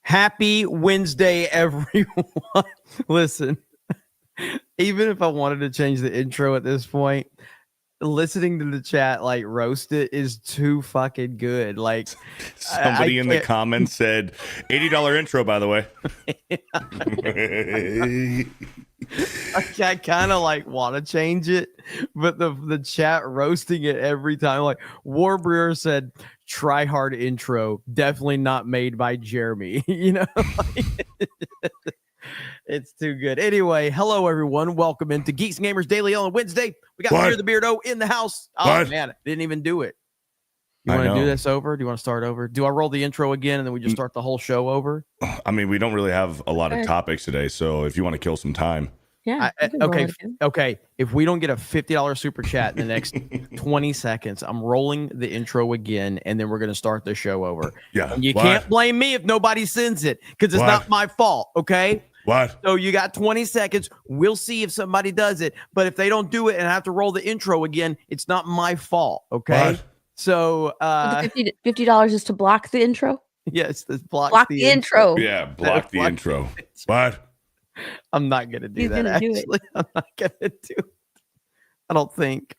Happy Wednesday, everyone. Listen, even if I wanted to change the intro at this point, listening to the chat like roast it is too fucking good. Like somebody in the comments said $80 intro, by the way. I kind of like want to change it, but the chat roasting it every time. Like Warbrewer said, try hard intro, definitely not made by Jeremy. You know, it's too good. Anyway, hello everyone, welcome into Geeks and Gamers Daily on Wednesday. We got Fear the Beardo in the house. Oh man, I didn't even do it. You want to do this over? Do you want to start over? Do I roll the intro again and then we just start the whole show over? I mean, we don't really have a lot of topics today, so if you want to kill some time. Yeah. Okay. If we don't get a $50 super chat in the next 20 seconds, I'm rolling the intro again, and then we're going to start the show over. Yeah. And you can't blame me if nobody sends it, because it's not my fault. Okay. What? So you got 20 seconds. We'll see if somebody does it. But if they don't do it and I have to roll the intro again, it's not my fault. Okay. What? So $50 is to block the intro. Yes, this block the intro. Yeah, block the intro. What? I'm not gonna do that. Actually, I'm not gonna do it. I don't think.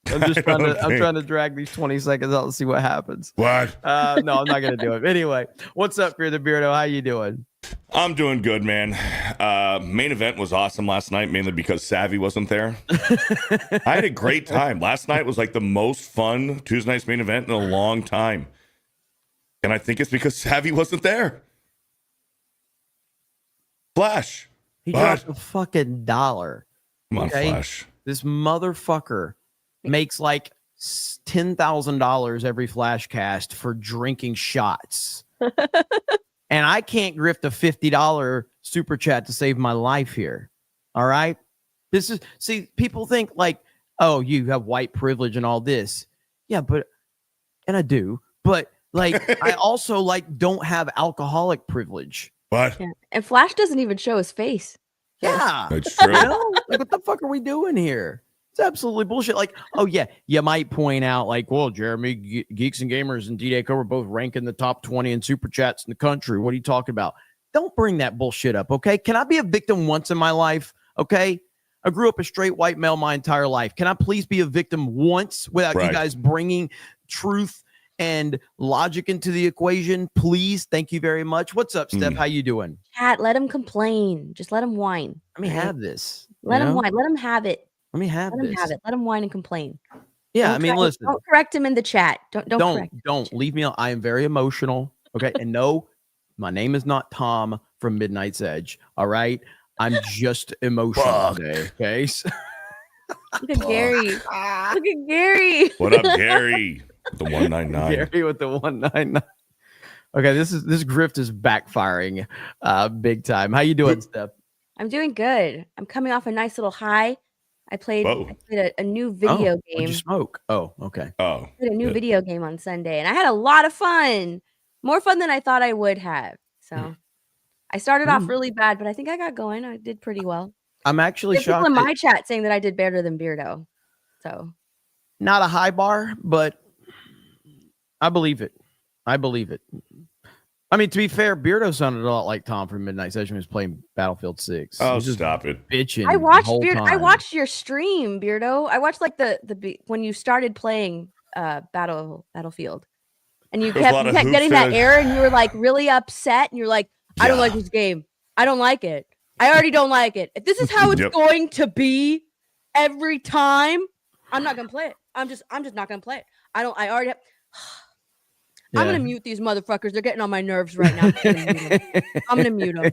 I'm just trying to drag these 20 seconds out and see what happens. What? No, I'm not gonna do it. Anyway, what's up, Fear the Beardo? How you doing? I'm doing good, man. Main event was awesome last night, mainly because Savvy wasn't there. I had a great time. Last night was like the most fun Tuesday night's main event in a long time. And I think it's because Savvy wasn't there. Flash. He dropped a fucking $1. Come on, Flash. This motherfucker makes like $10,000 every Flash cast for drinking shots. And I can't grift a $50 super chat to save my life here. All right. People think like, oh, you have white privilege and all this. Yeah, and I do, but like, I also like don't have alcoholic privilege. What? Yeah. And Flash doesn't even show his face. Yeah. That's true. You know? Like, what the fuck are we doing here? It's absolutely bullshit. Like, oh yeah, you might point out like, well, Jeremy, Geeks and Gamers and D-Day Cover both rank in the top 20 in super chats in the country. What are you talking about? Don't bring that bullshit up, okay? Can I be a victim once in my life? Okay. I grew up a straight white male my entire life. Can I please be a victim once without you guys bringing truth and logic into the equation? Please. Thank you very much. What's up, Steph? How you doing? Chat, let him complain. Just let him whine. Let me have this. Let him whine. Let him have it. Let me have Let him have it. Let him whine and complain. Yeah, I mean, listen. Don't correct him in the chat. Don't leave me alone. I am very emotional. Okay. And no, my name is not Tom from Midnight's Edge. All right. I'm just emotional today. Okay. Look at Gary. Look at Gary. What up, Gary? The 199. Gary with the 199. Okay, this grift is backfiring big time. How you doing, Steph? I'm doing good. I'm coming off a nice little high. I played a new video game. What'd you smoke? Oh, okay. Oh. I played a new video game on Sunday, and I had a lot of fun. More fun than I thought I would have. So I started off really bad, but I think I got going. I did pretty well. I'm actually shocked. People in my chat saying that I did better than Beardo. So not a high bar, but I believe it. I believe it. I mean, to be fair, Beardo sounded a lot like Tom from Midnight Session when he was playing Battlefield 6. Oh, stop it. Bitching. I watched I watched your stream, Beardo. I watched like the when you started playing Battlefield. And you kept getting that error and you were like really upset and you're like, I don't like this game. I don't like it. I already don't like it. If this is how it's going to be every time, I'm not gonna play it. I'm just not gonna play it. I'm gonna mute these motherfuckers. They're getting on my nerves right now. I'm gonna mute them.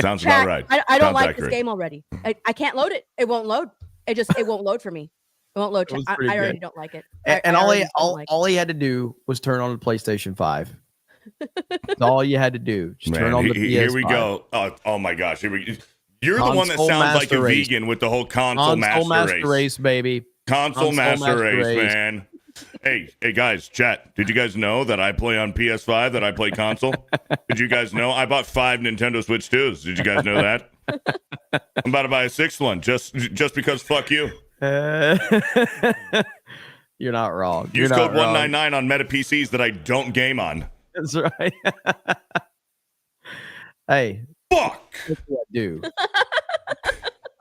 Sounds about right. I don't like this game already. I can't load it. It won't load. It won't load for me. It won't load. I already don't like it. And all he had to do was turn on the PlayStation 5. That's all you had to do. Just turn on the PS5. Here we go. Oh my gosh. You're the one that sounds like a vegan with the whole console master race, baby. Console master race, man. Hey, guys, chat. Did you guys know that I play on PS5, that I play console? Did you guys know? I bought 5 Nintendo Switch 2s. Did you guys know that? I'm about to buy a 6th one just because fuck you. You're not wrong. Use code 199 on Meta PCs that I don't game on. That's right. Hey. Fuck. That's what I do.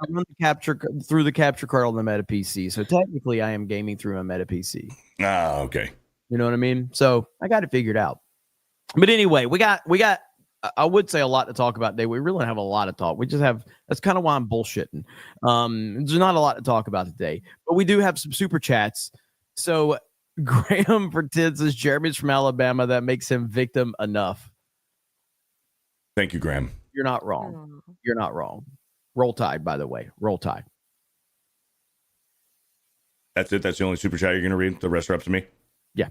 I'm on through the capture card on the Meta PC. So technically I am gaming through a Meta PC. Ah, okay. You know what I mean? So I got it figured out. But anyway, we got I would say a lot to talk about today. We really don't have a lot to talk. That's kind of why I'm bullshitting. There's not a lot to talk about today, but we do have some super chats. So Graham pretends as Jeremy's from Alabama. That makes him victim enough. Thank you, Graham. You're not wrong. You're not wrong. Roll Tide, by the way. Roll Tide. That's it. That's the only super chat you're going to read. The rest are up to me. Yeah.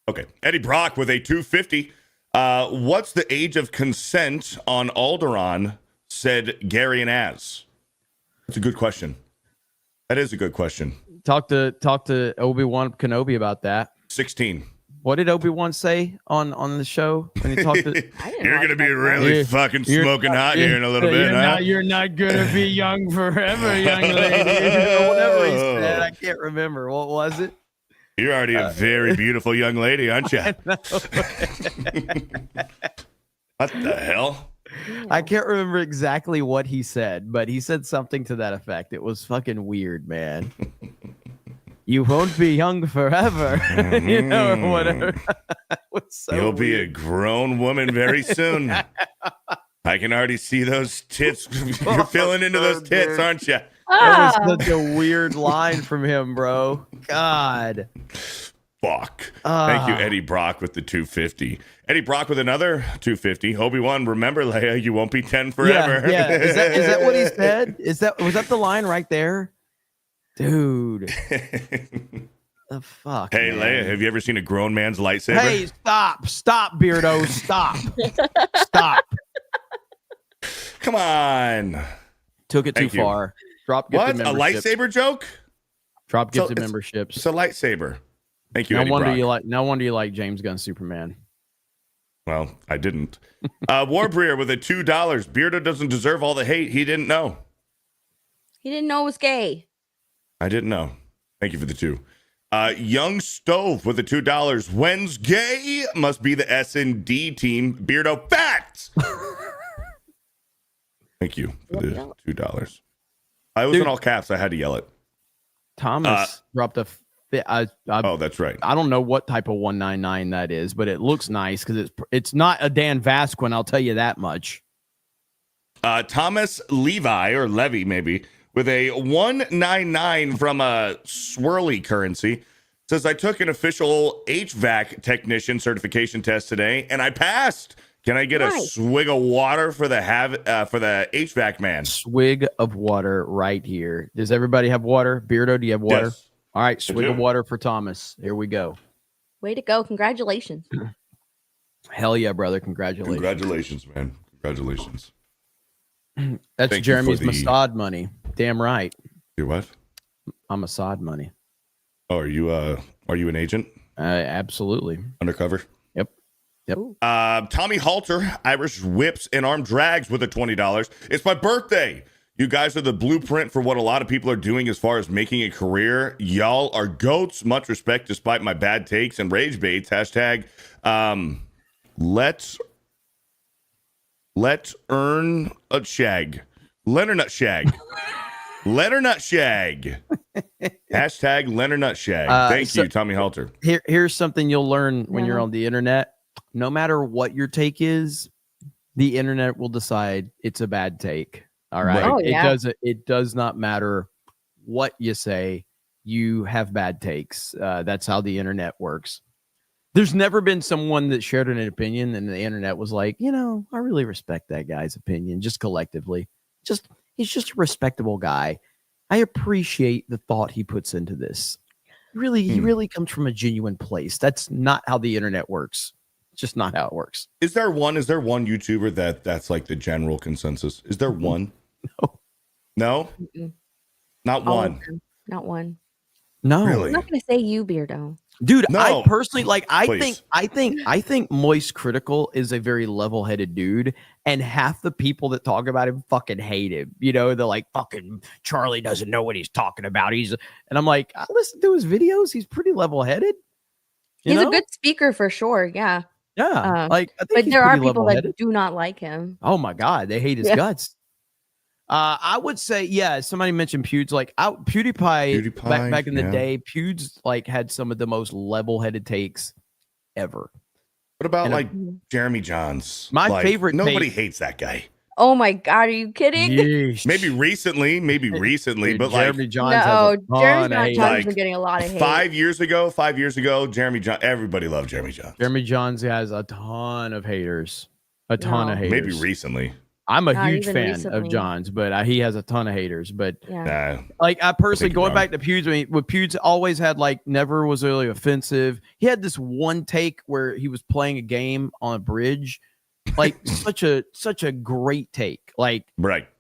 Okay. Eddie Brock with a 250. What's the age of consent on Alderaan? Said Gary and Az. That's a good question. That is a good question. Talk to Obi-Wan Kenobi about that. 16. What did Obi-Wan say on the show when he talked to? You're gonna be really fucking smoking hot here in a little bit, huh? You're not gonna be young forever, young lady. Or whatever he said. I can't remember. What was it? You're already a very beautiful young lady, aren't you? What the hell? I can't remember exactly what he said, but he said something to that effect. It was fucking weird, man. You won't be young forever, you know, or whatever. You'll be a grown woman very soon. I can already see those tits. You're filling into those tits, aren't you? That was such a weird line from him, bro. God. Fuck. Thank you, Eddie Brock, with the 250. Eddie Brock with another 250. Obi-Wan, remember, Leia, you won't be 10 forever. Yeah. Is that what he said? Was that the line right there? Dude. The fuck. Hey, man. Leia, have you ever seen a grown man's lightsaber? Hey, stop, Beardo, stop. Stop. Come on. Took it too far. Drop gifted membership. A lightsaber joke? Drop gifted memberships. It's a lightsaber. Thank you, No Eddie wonder Brock. you like James Gunn Superman. Well, I didn't. Warbreer with a $2. Beardo doesn't deserve all the hate. He didn't know. He didn't know it was gay. I didn't know. Thank you for the 2. Young Stove with the $2. When's gay? Must be the S&D team. Beardo facts. Thank you for the $2. I was in all caps. I had to yell it. Thomas dropped a. Oh, that's right. I don't know what type of 199 that is, but it looks nice because it's not a Dan Vasquez. I'll tell you that much. Thomas Levi or Levy maybe with a 199 from a swirly currency says I took an official HVAC technician certification test today and I passed. Can I get a swig of water for the HVAC man? Swig of water right here. Does everybody have water? Beardo, do you have water? Yes. All right, swig of water for Thomas. Here we go. Way to go. Congratulations. Hell yeah, brother. Congratulations. Congratulations, man. Congratulations. That's Thank Jeremy's Mossad money. Damn right. Your what? I'm Mossad money. Oh, are you an agent? Absolutely. Undercover? Yep. Tommy Halter, Irish whips and arm drags with a $20. It's my birthday. You guys are the blueprint for what a lot of people are doing as far as making a career. Y'all are goats. Much respect despite my bad takes and rage baits. Hashtag let's earn a shag. Leonard Shag. Leonard Shag. Hashtag Leonard Shag. Thank you, Tommy Halter. Here's something you'll learn when you're on the internet. No matter what your take is, the internet will decide it's a bad take. All right. Oh, yeah. It does not matter what you say. You have bad takes. That's how the internet works. There's never been someone that shared an opinion and the internet was like, I really respect that guy's opinion, just collectively. He's just a respectable guy. I appreciate the thought he puts into this. He really comes from a genuine place. That's not how the internet works. Just not how it works. Is there one YouTuber that's like the general consensus? Is there one? No? Mm-mm. Not one. Not one. No. Really? I'm not going to say you, Beardo. Dude, No. I personally Please. I think Moist Critical is a very level-headed dude, and half the people that talk about him fucking hate him. They're like, fucking Charlie doesn't know what he's talking about. And I'm like, I listen to his videos. He's pretty level-headed. He's a good speaker for sure. Yeah. Yeah. I think but he's there are pretty people level-headed. that do not like him. Oh my God, they hate his guts. I would say, yeah, somebody mentioned Pewds. Like PewDiePie back in the day, Pewds had some of the most level-headed takes ever. What about Jeremy Johns? My favorite nobody hates that guy. Oh my God, are you kidding? Yeesh. Maybe recently, Dude, but Jeremy Johns Jeremy Johns has been getting a lot of hate. 5 years ago, Jeremy Johns, everybody loved Jeremy Johns. Jeremy Johns has a ton of haters. A ton of haters. Maybe recently. I'm a huge fan of Johns, but he has a ton of haters. But yeah. I personally, going back to Pewds, Pewds always had never was really offensive. He had this one take where he was playing a game on a bridge, such a great take. Right.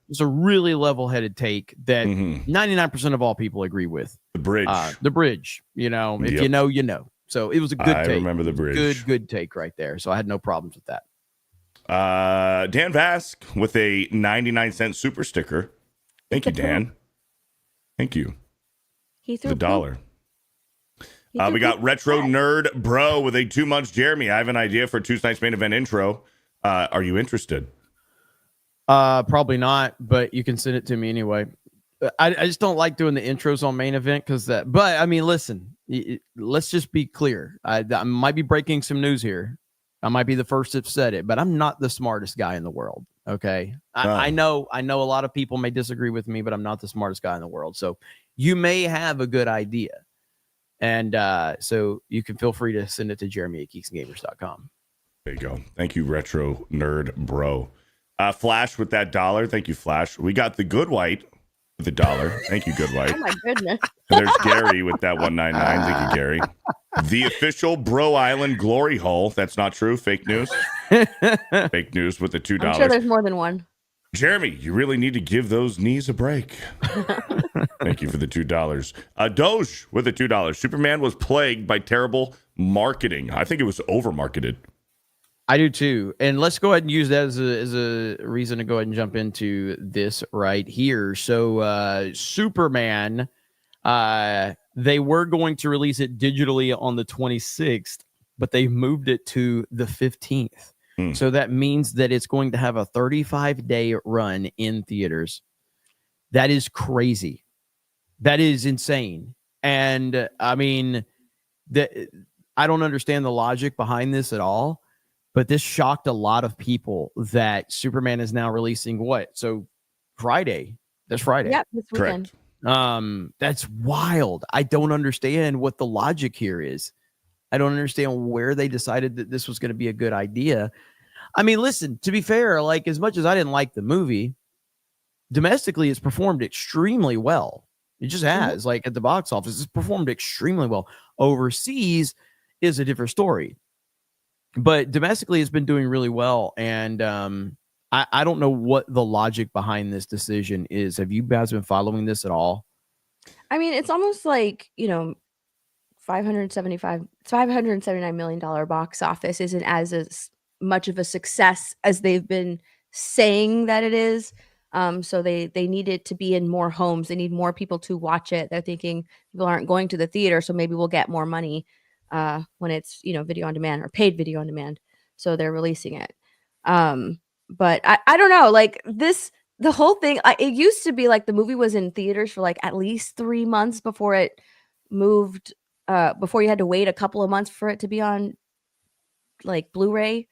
It's a really level-headed take that 99% of all people agree with. The bridge. If you know, you know. So it was a good take. I remember the bridge. Good take right there. So I had no problems with that. Dan Vask with a 99-cent super sticker. Thank you, Dan. Thank you. He threw the $1. We got Retro Nerd Bro with a 2 months Jeremy. I have an idea for Tuesday night's main event intro. Are you interested? Probably not, but you can send it to me anyway. I just don't like doing the intros on main event but I mean, listen, let's just be clear. I might be breaking some news here. I might be the first to have said it, but I'm not the smartest guy in the world. Okay. I know a lot of people may disagree with me, but I'm not the smartest guy in the world. So you may have a good idea. And so you can feel free to send it to jeremy@geeksandgamers.com. There you go. Thank you, Retro Nerd Bro. Flash with that $1. Thank you, Flash. We got the Good White with the $1. Thank you, Good White. Oh my goodness. There's Gary with that 199. Thank you, Gary. The official Bro Island Glory Hole. That's not true. Fake news. Fake news with the $2. I'm sure there's more than one. Jeremy, you really need to give those knees a break. Thank you for the $2. Doge with the $2. Superman was plagued by terrible marketing. I think it was over-marketed. I do too. And let's go ahead and use that as a reason to go ahead and jump into this right here. So Superman, they were going to release it digitally on the 26th, but they moved it to the 15th. So that means that it's going to have a 35-day run in theaters. That is crazy. That is insane. And I mean, I don't understand the logic behind this at all. But this shocked a lot of people that Superman is now releasing what? So Friday. That's Friday. Yeah, this weekend. Correct. That's wild. I don't understand what the logic here is. I don't understand where they decided that this was going to be a good idea. I mean, listen, to be fair, as much as I didn't like the movie, domestically it's performed extremely well. It just has. At the box office, it's performed extremely well. Overseas is a different story. But domestically, it's been doing really well. And I don't know what the logic behind this decision is. Have you guys been following this at all? I mean, it's almost like, $579 million box office isn't as much of a success as they've been saying that it is. So they need it to be in more homes. They need more people to watch it. They're thinking people aren't going to the theater, so maybe we'll get more money when it's, you know, video on demand or paid video on demand. So they're releasing it. But I don't know, like the whole thing, it used to be like the movie was in theaters for like at least 3 months before it moved, before you had to wait a couple of months for it to be on like Blu-ray.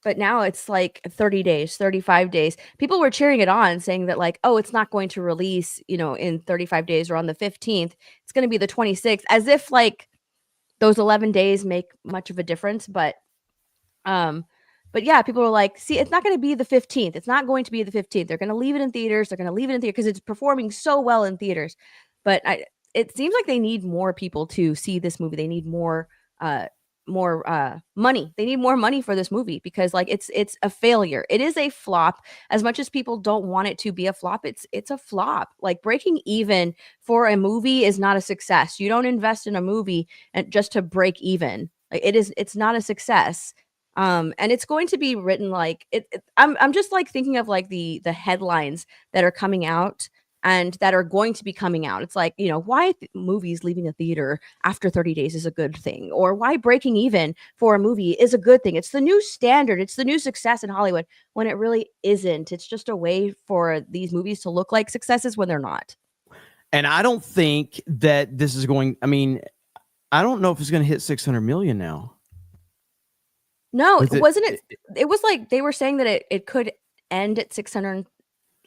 But now it's like 30 days, 35 days. People were cheering it on, saying that like, oh, it's not going to release, you know, in 35 days or on the 15th. It's going to be the 26th, as if like those 11 days make much of a difference. But yeah, people were like, see, it's not going to be the 15th. It's not going to be the 15th. They're going to leave it in theaters. They're going to leave it in theaters because it's performing so well in theaters. But it seems like they need more people to see this movie. They need more money. They need more money for this movie because like it's a failure. It is a flop. As much as people don't want it to be a flop, it's a flop. Like breaking even for a movie is not a success. You don't invest in a movie and just to break even. Like it's not a success. And it's going to be written like I'm just like thinking of like the headlines that are coming out and that are going to be coming out. It's like, you know, why movies leaving a theater after 30 days is a good thing, or why breaking even for a movie is a good thing. It's the new standard. It's the new success in Hollywood, when it really isn't. It's just a way for these movies to look like successes when they're not. And I don't think that this is going, I mean, I don't know if it's going to hit 600 million now. No, wasn't it? It was like they were saying that it could end at 600.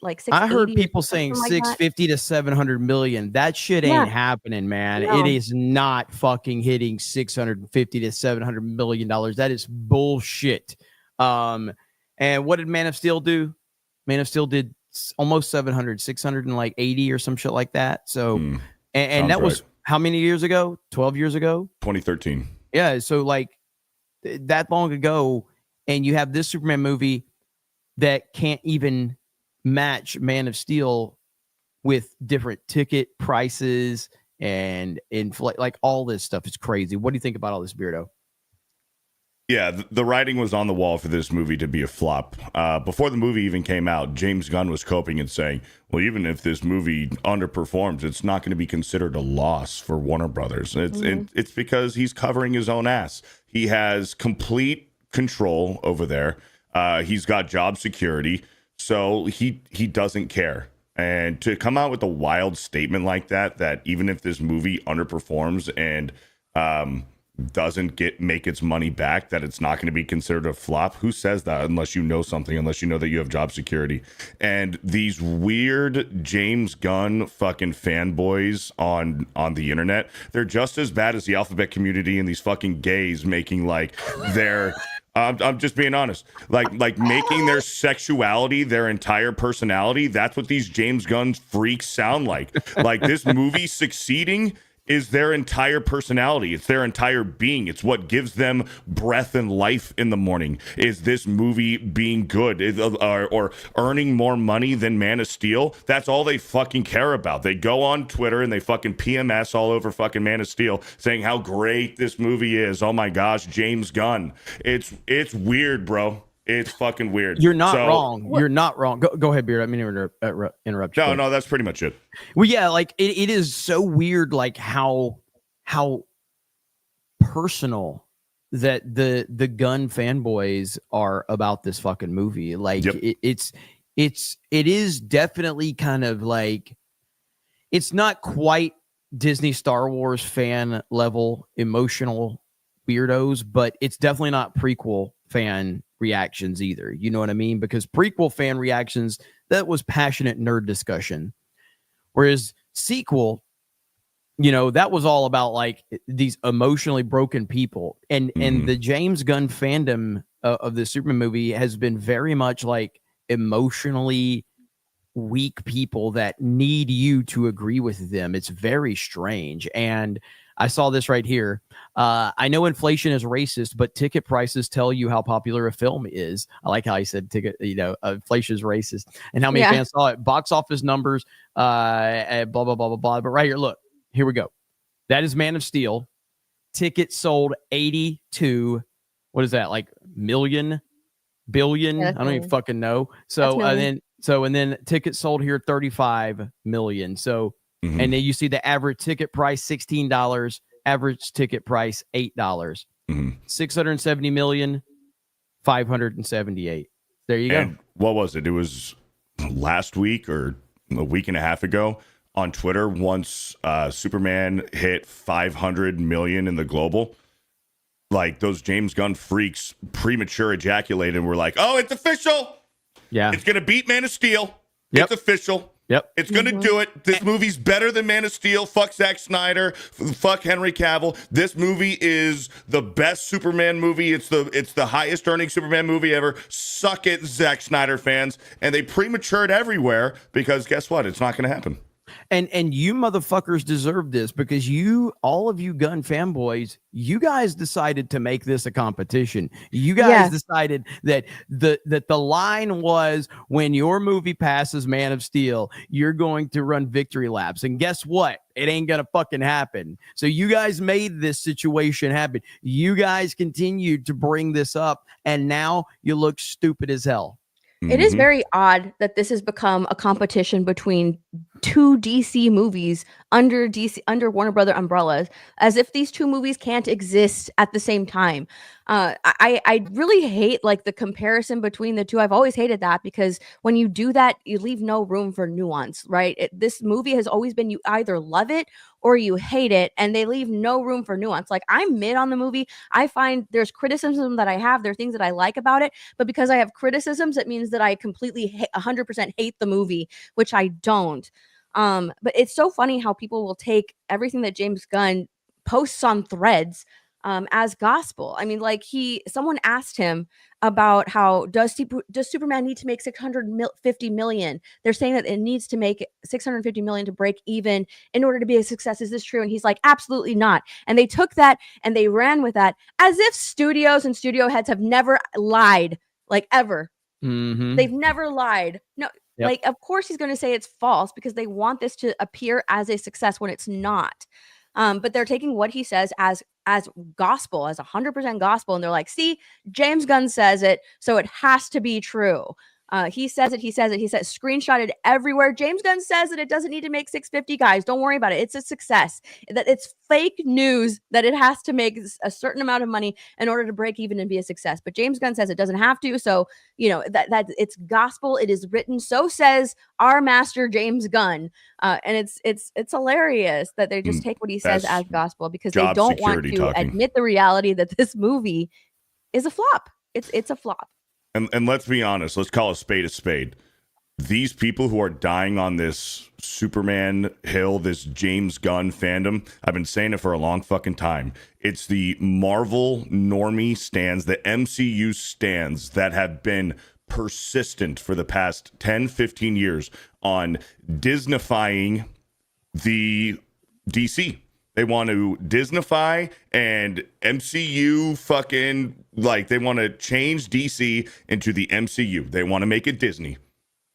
Like I heard people saying 650 to 700 million. That shit ain't happening, man. No. It is not fucking hitting 650 to 700 million dollars. That is bullshit. And what did Man of Steel do? Man of Steel did almost 680 or some shit like that. So and that was how many years ago? 12 years ago? 2013. Yeah, so like that long ago, and you have this Superman movie that can't even match Man of Steel with different ticket prices and inflate, like all this stuff is crazy. What do you think about all this, Beardo? Yeah, the writing was on the wall for this movie to be a flop. Before the movie even came out, James Gunn was coping and saying, well, even if this movie underperforms, it's not going to be considered a loss for Warner Brothers. It's because he's covering his own ass. He has complete control over there. He's got job security. So he doesn't care. And to come out with a wild statement like that even if this movie underperforms and doesn't make its money back, that it's not going to be considered a flop. Who says that unless you know something, unless you know that you have job security? And these weird James Gunn fucking fanboys on the internet, they're just as bad as the alphabet community and these fucking gays making like their... I'm just being honest. Like making their sexuality their entire personality. That's what these James Gunn freaks sound like. Like this movie succeeding is their entire personality. It's their entire being. It's what gives them breath and life in the morning. Is this movie being good or earning more money than Man of Steel? That's all they fucking care about. They go on Twitter and they fucking PMS all over fucking Man of Steel saying how great this movie is. Oh my gosh, James Gunn. It's weird, bro. It's fucking weird. You're not wrong. You're not wrong. Go ahead, Beard. I mean, interrupt you. No, that's pretty much it. Well, yeah, like it is so weird, like how personal that the Gunn fanboys are about this fucking movie. Like it is definitely kind of like, it's not quite Disney Star Wars fan level emotional weirdos, but it's definitely not prequel fan reactions either. You know what I mean? Because prequel fan reactions, that was passionate nerd discussion. Whereas sequel, you know, that was all about like these emotionally broken people. And the James Gunn fandom of the Superman movie has been very much like emotionally weak people that need you to agree with them. It's very strange. And I saw this right here. I know inflation is racist, but ticket prices tell you how popular a film is. I like how he said ticket, inflation is racist and how many fans saw it. Box office numbers, blah, blah, blah, blah, blah. But right here, look, here we go. That is Man of Steel. Tickets sold 82. What is that? Like million billion. Yeah, I don't even fucking know. So and then tickets sold here 35 million. So and then you see the average ticket price $16, average ticket price $8. 670 million, 578. There you go. What was it? It was last week or a week and a half ago on Twitter. Once Superman hit 500 million in the global, like those James Gunn freaks premature ejaculated and were like, oh, it's official. Yeah. It's going to beat Man of Steel. Yep. It's official. Yep. It's going to do it. This movie's better than Man of Steel. Fuck Zack Snyder. Fuck Henry Cavill. This movie is the best Superman movie. It's the highest earning Superman movie ever. Suck it, Zack Snyder fans. And they prematured everywhere because guess what? It's not going to happen. And you motherfuckers deserve this because all of you Gunn fanboys, you guys decided to make this a competition. You guys decided that the line was when your movie passes Man of Steel, you're going to run victory laps. And guess what? It ain't gonna fucking happen. So you guys made this situation happen. You guys continued to bring this up, and now you look stupid as hell. It is very odd that this has become a competition between two DC movies under Warner Brother umbrellas, as if these two movies can't exist at the same time. I really hate like the comparison between the two. I've always hated that because when you do that, you leave no room for nuance, right? This movie has always been you either love it or you hate it, and they leave no room for nuance. Like I'm mid on the movie. I find there's criticism that I have. There are things that I like about it, but because I have criticisms, it means that I completely 100% hate the movie, which I don't. But it's so funny how people will take everything that James Gunn posts on Threads as gospel. I mean, like someone asked him about how does Superman need to make 650 million? They're saying that it needs to make 650 million to break even in order to be a success. Is this true? And he's like, absolutely not. And they took that and they ran with that as if studios and studio heads have never lied, like ever. They've never lied. No. Yep. Like, of course he's going to say it's false because they want this to appear as a success when it's not. But they're taking what he says as gospel, as 100% gospel. And they're like, see, James Gunn says it, so it has to be true. He says it, screenshotted everywhere. James Gunn says that it doesn't need to make 650, guys. Don't worry about it. It's a success. That it's fake news that it has to make a certain amount of money in order to break even and be a success. But James Gunn says it doesn't have to. So, you know, that it's gospel. It is written. So says our master James Gunn. And it's hilarious that they just take what he says as gospel because they don't want to admit the reality that this movie is a flop. It's a flop. And let's be honest, let's call a spade a spade. These people who are dying on this Superman hill, this James Gunn fandom, I've been saying it for a long fucking time. It's the Marvel normie stands, the MCU stands that have been persistent for the past 10, 15 years on Disneyfying the DC. They want to Disneyfy and MCU fucking, like, they want to change DC into the MCU. They want to make it Disney.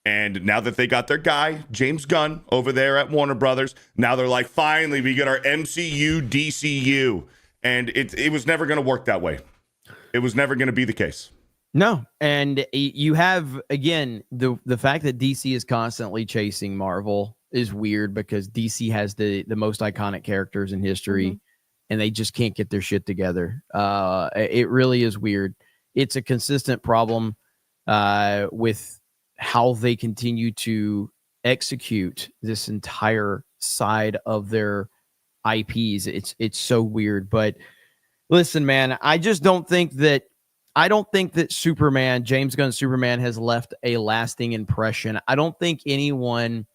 And now that they got their guy, James Gunn, over there at Warner Brothers, now they're like, finally, we get our MCU DCU. And it was never going to work that way. It was never going to be the case. No. And you have, again, the fact that DC is constantly chasing Marvel is weird because DC has the most iconic characters in history and they just can't get their shit together. It really is weird. It's a consistent problem with how they continue to execute this entire side of their IPs. It's so weird. But listen, man, I don't think that Superman, James Gunn's Superman, has left a lasting impression. I don't think anyone,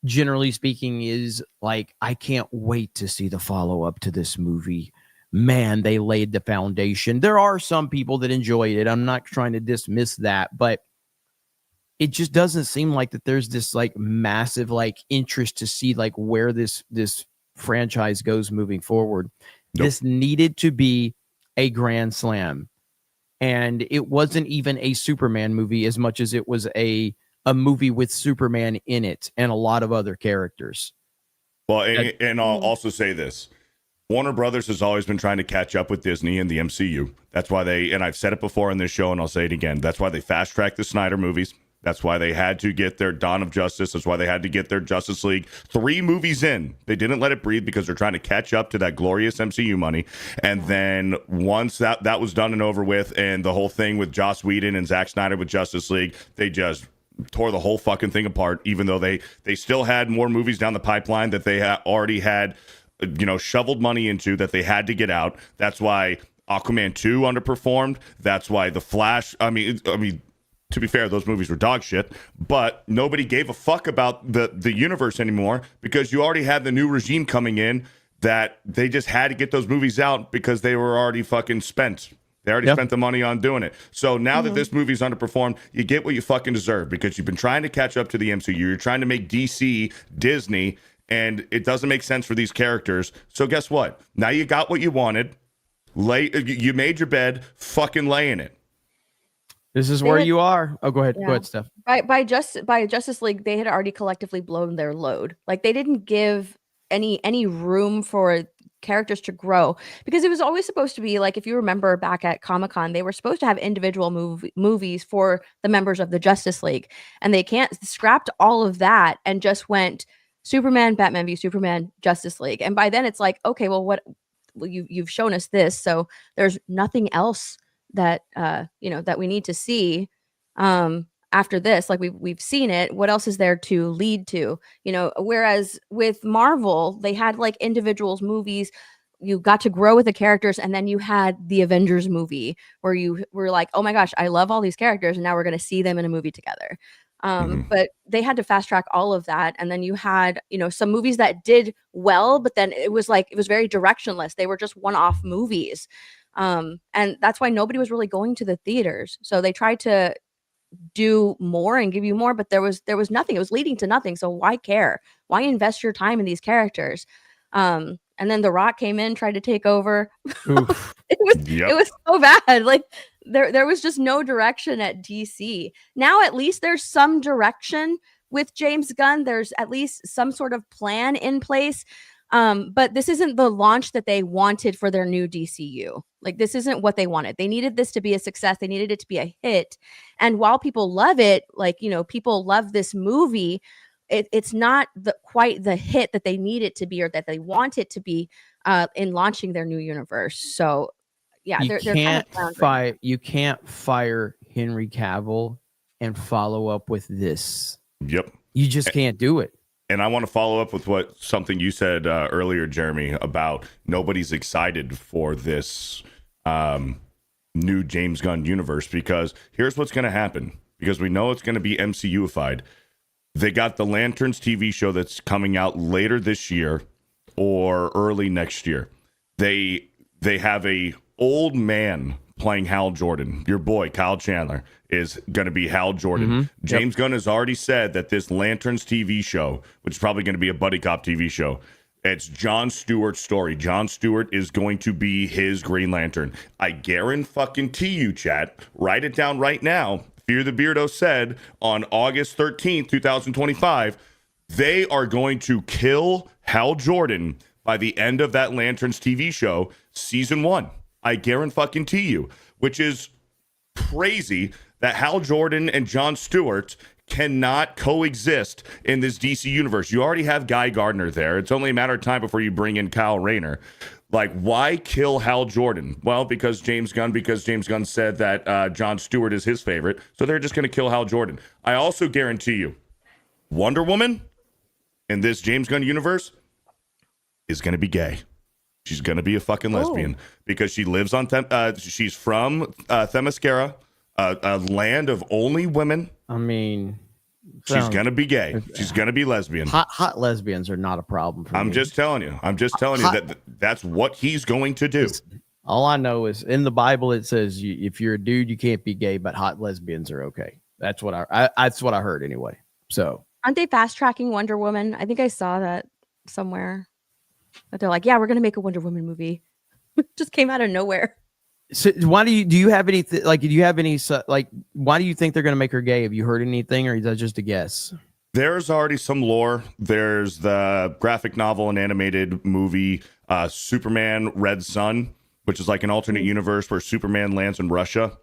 generally speaking, is like, I can't wait to see the follow-up to this movie. Man, they laid the foundation. There are some people that enjoyed it. I'm not trying to dismiss that, but it just doesn't seem like that there's this like massive like interest to see like where this franchise goes moving forward. Nope. This needed to be a grand slam. And it wasn't even a Superman movie as much as it was a movie with Superman in it and a lot of other characters. Well, and I'll also say this. Warner Brothers has always been trying to catch up with Disney and the MCU. That's why and I've said it before in this show and I'll say it again. That's why they fast-tracked the Snyder movies. That's why they had to get their Dawn of Justice. That's why they had to get their Justice League 3 movies in. They didn't let it breathe because they're trying to catch up to that glorious MCU money. And then once that was done and over with, and the whole thing with Joss Whedon and Zack Snyder with Justice League, they just tore the whole fucking thing apart, even though they still had more movies down the pipeline that they already had, shoveled money into that they had to get out. That's why Aquaman 2 underperformed. That's why The Flash, I mean, to be fair, those movies were dog shit, but nobody gave a fuck about the universe anymore because you already had the new regime coming in that they just had to get those movies out because they were already fucking spent. They already spent the money on doing it. So now that this movie's underperformed, you get what you fucking deserve because you've been trying to catch up to the MCU. You're trying to make DC Disney, and it doesn't make sense for these characters. So guess what? Now you got what you wanted. You made your bed, fucking lay in it. This is where you are. Oh, go ahead. Yeah. Go ahead, Steph. By Justice League, they had already collectively blown their load. Like they didn't give any room for characters to grow because it was always supposed to be like, if you remember back at Comic-Con, they were supposed to have individual movies for the members of the Justice League, and they scrapped all of that and just went Superman, Batman v Superman, Justice League. And by then it's like, okay, well, you've shown us this, so there's nothing else that that we need to see after this. Like we've seen it. What else is there to lead to? Whereas with Marvel, they had like individuals movies. You got to grow with the characters, and then you had the Avengers movie where you were like, oh my gosh, I love all these characters, and now we're going to see them in a movie together. But they had to fast track all of that. And then you had, some movies that did well, but then it was very directionless. They were just one-off movies. And that's why nobody was really going to the theaters. So they tried to do more and give you more, but there was nothing. It was leading to nothing. So why care? Why invest your time in these characters? And then The Rock came in, tried to take over. It was so bad. Like there was just no direction at DC. Now at least there's some direction with James Gunn. There's at least some sort of plan in place. But this isn't the launch that they wanted for their new DCU. Like this isn't what they wanted. They needed this to be a success. They needed it to be a hit. And while people love it, people love this movie, it's not quite the hit that they need it to be or that they want it to be in launching their new universe. So yeah, you can't fire Henry Cavill and follow up with this. Yep. You just can't do it. And I want to follow up with something you said earlier, Jeremy, about nobody's excited for this new James Gunn universe, because here's what's going to happen, because we know it's going to be MCU-ified. They got the Lanterns TV show that's coming out later this year or early next year. They have a old man playing Hal Jordan. Your boy, Kyle Chandler, is going to be Hal Jordan. Mm-hmm. James Gunn has already said that this Lanterns TV show, which is probably going to be a buddy cop TV show, it's John Stewart's story. John Stewart is going to be his Green Lantern. I guarantee you, chat, write it down right now. Fear the Beardo said on August 13th, 2025, they are going to kill Hal Jordan by the end of that Lanterns TV show, season 1. I guarantee you, which is crazy that Hal Jordan and John Stewart cannot coexist in this DC universe. You already have Guy Gardner there. It's only a matter of time before you bring in Kyle Rayner. Like, why kill Hal Jordan? Well, because James Gunn said that John Stewart is his favorite. So they're just going to kill Hal Jordan. I also guarantee you, Wonder Woman in this James Gunn universe is going to be gay. She's going to be a fucking lesbian because she lives on, she's from Themyscira, a land of only women. I mean, she's going to be gay. She's going to be lesbian. Hot lesbians are not a problem for me. I'm just telling you that that's what he's going to do. All I know is in the Bible, it says if you're a dude, you can't be gay, but hot lesbians are okay. That's what I heard anyway. So aren't they fast tracking Wonder Woman? I think I saw that somewhere. But they're like, yeah, we're gonna make a Wonder Woman movie. Just came out of nowhere. So why do you have any why do you think they're gonna make her gay? Have you heard anything, or is that just a guess? There's already some lore. There's the graphic novel and animated movie Superman Red Sun, which is like an alternate universe where Superman lands in Russia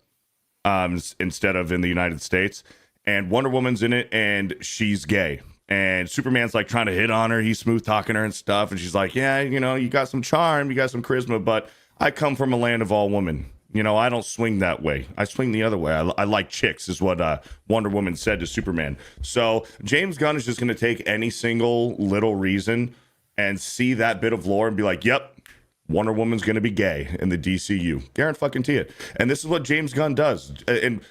instead of in the United States. And Wonder Woman's in it, and she's gay. And Superman's like trying to hit on her. He's smooth talking her and stuff. And she's like, yeah, you know, you got some charm, you got some charisma, but I come from a land of all women. You know, I don't swing that way. I swing the other way. I like chicks, is what Wonder Woman said to Superman. So James Gunn is just going to take any single little reason and see that bit of lore and be like, yep, Wonder Woman's going to be gay in the DCU. Guarantee it. And this is what James Gunn does. And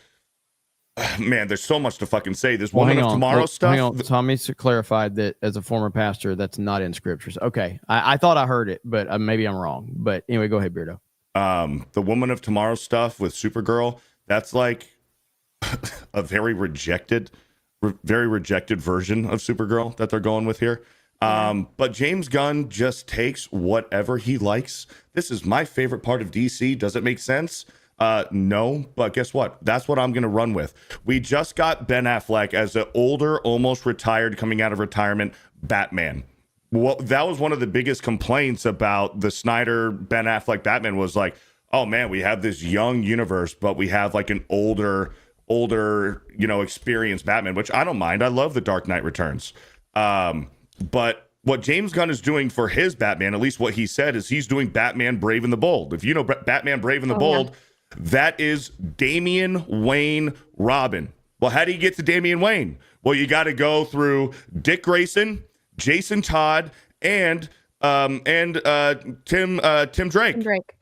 man, there's so much to fucking say. This Woman of Tomorrow stuff. Hang on. Tommy clarified that as a former pastor, that's not in scriptures. Okay. I thought I heard it, but maybe I'm wrong. But anyway, go ahead, Beardo. The Woman of Tomorrow stuff with Supergirl, that's like a very rejected version of Supergirl that they're going with here. But James Gunn just takes whatever he likes. This is my favorite part of DC. Does it make sense? No, but guess what? That's what I'm going to run with. We just got Ben Affleck as an older, almost retired, coming out of retirement Batman. Well, that was one of the biggest complaints about the Snyder Ben Affleck Batman was like, oh man, we have this young universe, but we have like an older, you know, experienced Batman, which I don't mind. I love The Dark Knight Returns. But what James Gunn is doing for his Batman, at least what he said, is he's doing Batman Brave and the Bold. If you know Batman Brave and the Bold, that is Damian Wayne Robin. Well, how do you get to Damian Wayne? Well, you got to go through Dick Grayson, Jason Todd, and Tim Drake.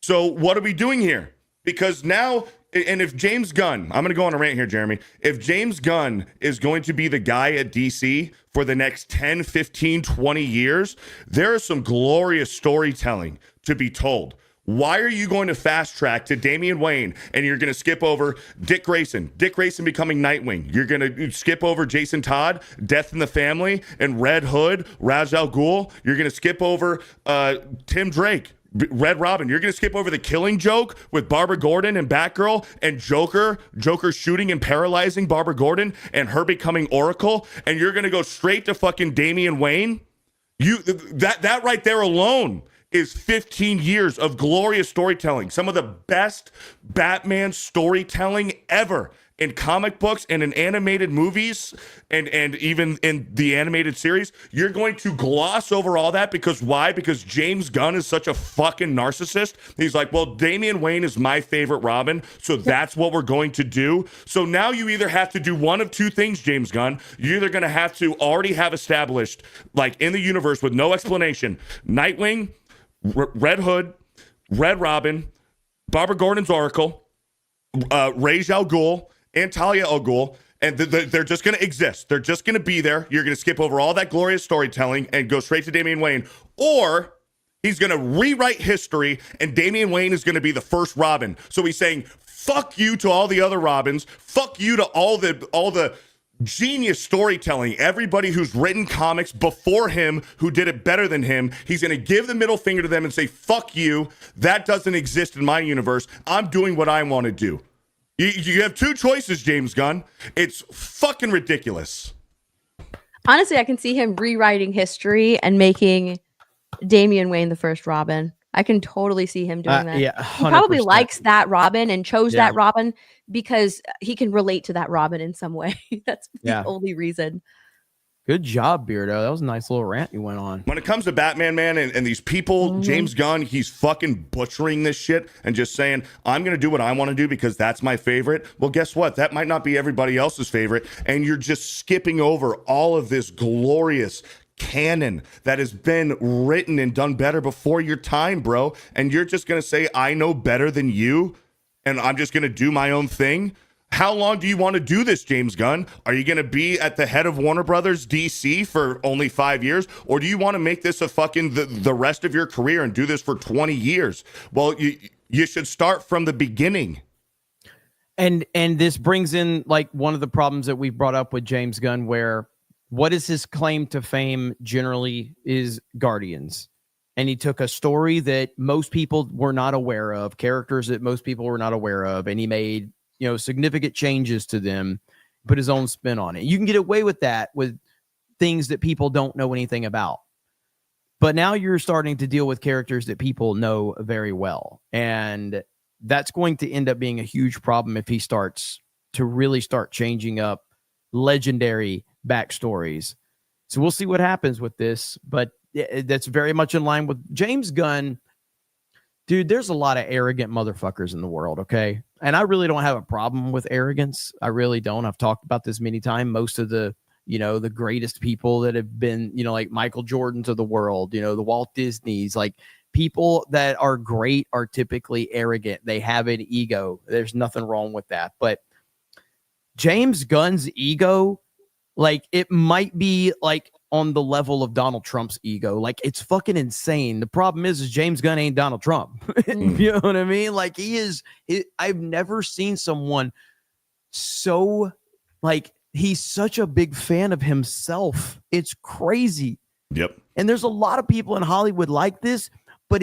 So what are we doing here? Because now, and if James Gunn, I'm going to go on a rant here, Jeremy. If James Gunn is going to be the guy at DC for the next 10, 15, 20 years, there is some glorious storytelling to be told. Why are you going to fast track to Damian Wayne and you're going to skip over Dick Grayson becoming Nightwing? You're going to skip over Jason Todd, Death in the Family, and Red Hood, Ra's al Ghul. You're going to skip over Tim Drake, Red Robin. You're going to skip over the Killing Joke with Barbara Gordon and Batgirl and Joker shooting and paralyzing Barbara Gordon and her becoming Oracle. And you're going to go straight to fucking Damian Wayne. That right there alone is 15 years of glorious storytelling. Some of the best Batman storytelling ever in comic books and in animated movies and even in the animated series. You're going to gloss over all that because why? Because James Gunn is such a fucking narcissist. He's like, well, Damian Wayne is my favorite Robin, so that's what we're going to do. So now you either have to do one of two things, James Gunn. You're either going to have to already have established, like in the universe with no explanation, Nightwing, Red Hood, Red Robin, Barbara Gordon's Oracle, Ra's al Ghul, and Talia al Ghul, and they're just going to exist. They're just going to be there. You're going to skip over all that glorious storytelling and go straight to Damian Wayne, or he's going to rewrite history, and Damian Wayne is going to be the first Robin. So he's saying, fuck you to all the other Robins, fuck you to all the genius storytelling, everybody who's written comics before him who did it better than him. He's going to give the middle finger to them and say, fuck you. That doesn't exist in my universe. I'm doing what I want to do. You have two choices, James Gunn. It's fucking ridiculous. Honestly, I can see him rewriting history and making Damian Wayne the first Robin. I can totally see him doing that. Yeah, 100%. He probably likes that Robin and chose that Robin because he can relate to that Robin in some way. That's the only reason. Good job, Beardo. That was a nice little rant you went on. When it comes to Batman, man, and these people, James Gunn, he's fucking butchering this shit and just saying, I'm going to do what I want to do because that's my favorite. Well, guess what? That might not be everybody else's favorite. And you're just skipping over all of this glorious canon that has been written and done better before your time, bro. And you're just going to say, I know better than you, and I'm just going to do my own thing. How long do you want to do this, James Gunn? Are you going to be at the head of Warner Brothers DC for only 5 years? Or do you want to make this a fucking the rest of your career and do this for 20 years? Well, you should start from the beginning. And this brings in like one of the problems that we've brought up with James Gunn, where what is his claim to fame generally is Guardians. And he took a story that most people were not aware of, characters that most people were not aware of, and he made significant changes to them put his own spin on it. You can get away with that with things that people don't know anything about. But now you're starting to deal with characters that people know very well. And that's going to end up being a huge problem if he starts to really start changing up legendary backstories. So we'll see what happens with this. But that's very much in line with James Gunn. Dude, there's a lot of arrogant motherfuckers in the world, okay? And I really don't have a problem with arrogance. I really don't. I've talked about this many times. Most of the the greatest people that have been, like Michael Jordans of the world, the Walt Disneys, like people that are great are typically arrogant. They have an ego. There's nothing wrong with that. But James Gunn's ego, like it might be like on the level of Donald Trump's ego. Like it's fucking insane. The problem is James Gunn ain't Donald Trump. You know what I mean? Like I've never seen someone so like, he's such a big fan of himself. It's crazy. Yep. And there's a lot of people in Hollywood like this, but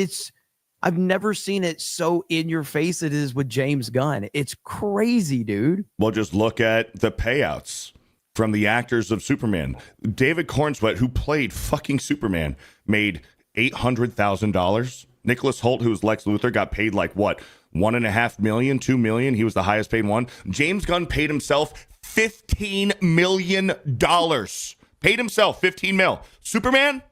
I've never seen it so in your face it is with James Gunn. It's crazy, dude. Well, just look at the payouts from the actors of Superman. David Cornsweet, who played fucking Superman, made $800,000. Nicholas Hoult, who was Lex Luthor, got paid like what? $1.5 million, $2 million. He was the highest paid one. James Gunn paid himself $15 million. Paid himself $15 million. Superman,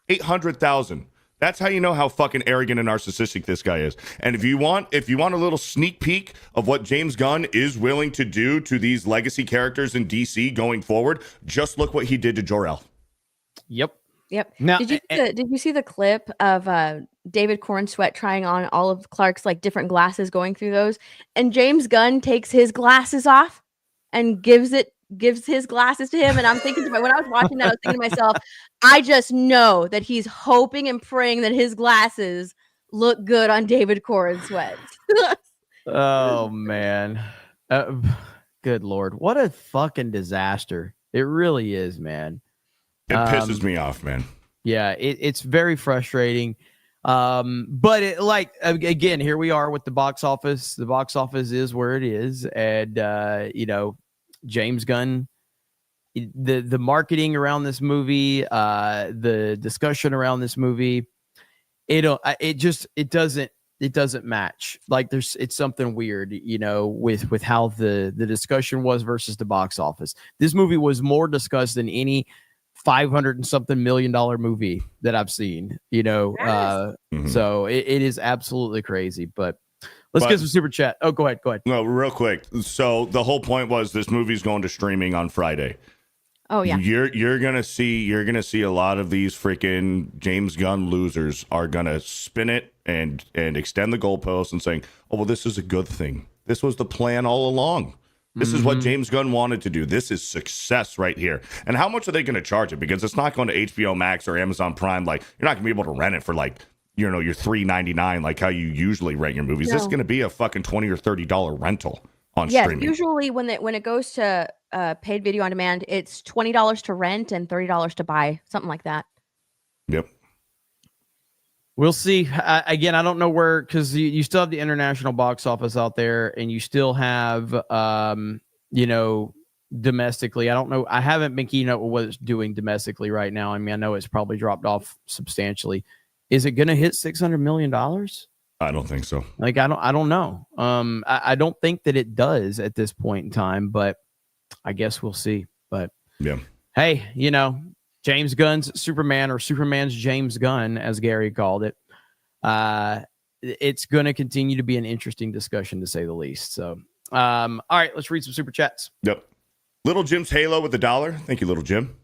$800,000. That's how you know how fucking arrogant and narcissistic this guy is. And if you want a little sneak peek of what James Gunn is willing to do to these legacy characters in DC going forward, just look what he did to Jor-El. Yep. Now, did you see the clip of David Cornsweet trying on all of Clark's like different glasses, going through those, and James Gunn takes his glasses off and gives his glasses to him? And I'm thinking when I was watching that, I was thinking to myself, I just know that he's hoping and praying that his glasses look good on David Cornsweet. Oh man, good Lord, what a fucking disaster! It really is, man. It pisses me off, man. Yeah, it's very frustrating. But again, here we are with the box office. The box office is where it is. And, James Gunn, the marketing around this movie, the discussion around this movie, it doesn't match. Like it's something weird, with how the discussion was versus the box office. This movie was more discussed than any $500 and something million movie that I've seen, so it is absolutely crazy. But let's get some super chat. Oh, go ahead. No, real quick. So the whole point was this movie's going to streaming on Friday. Oh yeah. You're gonna see a lot of these freaking James Gunn losers are gonna spin it and extend the goalposts and saying, oh well, this is a good thing. This was the plan all along. This is what James Gunn wanted to do. This is success right here. And how much are they going to charge it? Because it's not going to HBO Max or Amazon Prime. Like, you're not going to be able to rent it for like, your $3.99, like how you usually rent your movies. No. This is going to be a fucking $20 or $30 rental on streaming. Usually when it goes to paid video on demand, it's $20 to rent and $30 to buy, something like that. Yep. We'll see. Again, I don't know where, because you still have the international box office out there, and you still have, domestically. I don't know. I haven't been keeping up with what it's doing domestically right now. I mean, I know it's probably dropped off substantially. Is it going to hit $600 million? I don't think so. Like, I don't know. I don't think that it does at this point in time, but I guess we'll see. But yeah, hey, James Gunn's Superman, or Superman's James Gunn, as Gary called it. It's going to continue to be an interesting discussion, to say the least. So, all right, let's read some super chats. Yep. Little Jim's Halo with $1. Thank you, Little Jim.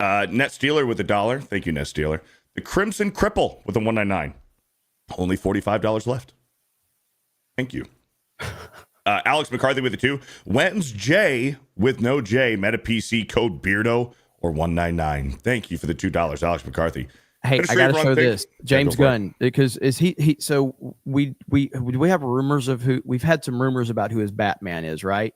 Net Steeler with $1. Thank you, Net Steeler. The Crimson Cripple with a $1.99. Only $45 left. Thank you. Alex McCarthy with a $2. Wentz J with no J. Meta PC code Beardo or $1.99. Thank you for the $2, Alex McCarthy. Hey, I gotta show this James Gunn, because is he? So we have rumors of who. We've had some rumors about who his Batman is, right?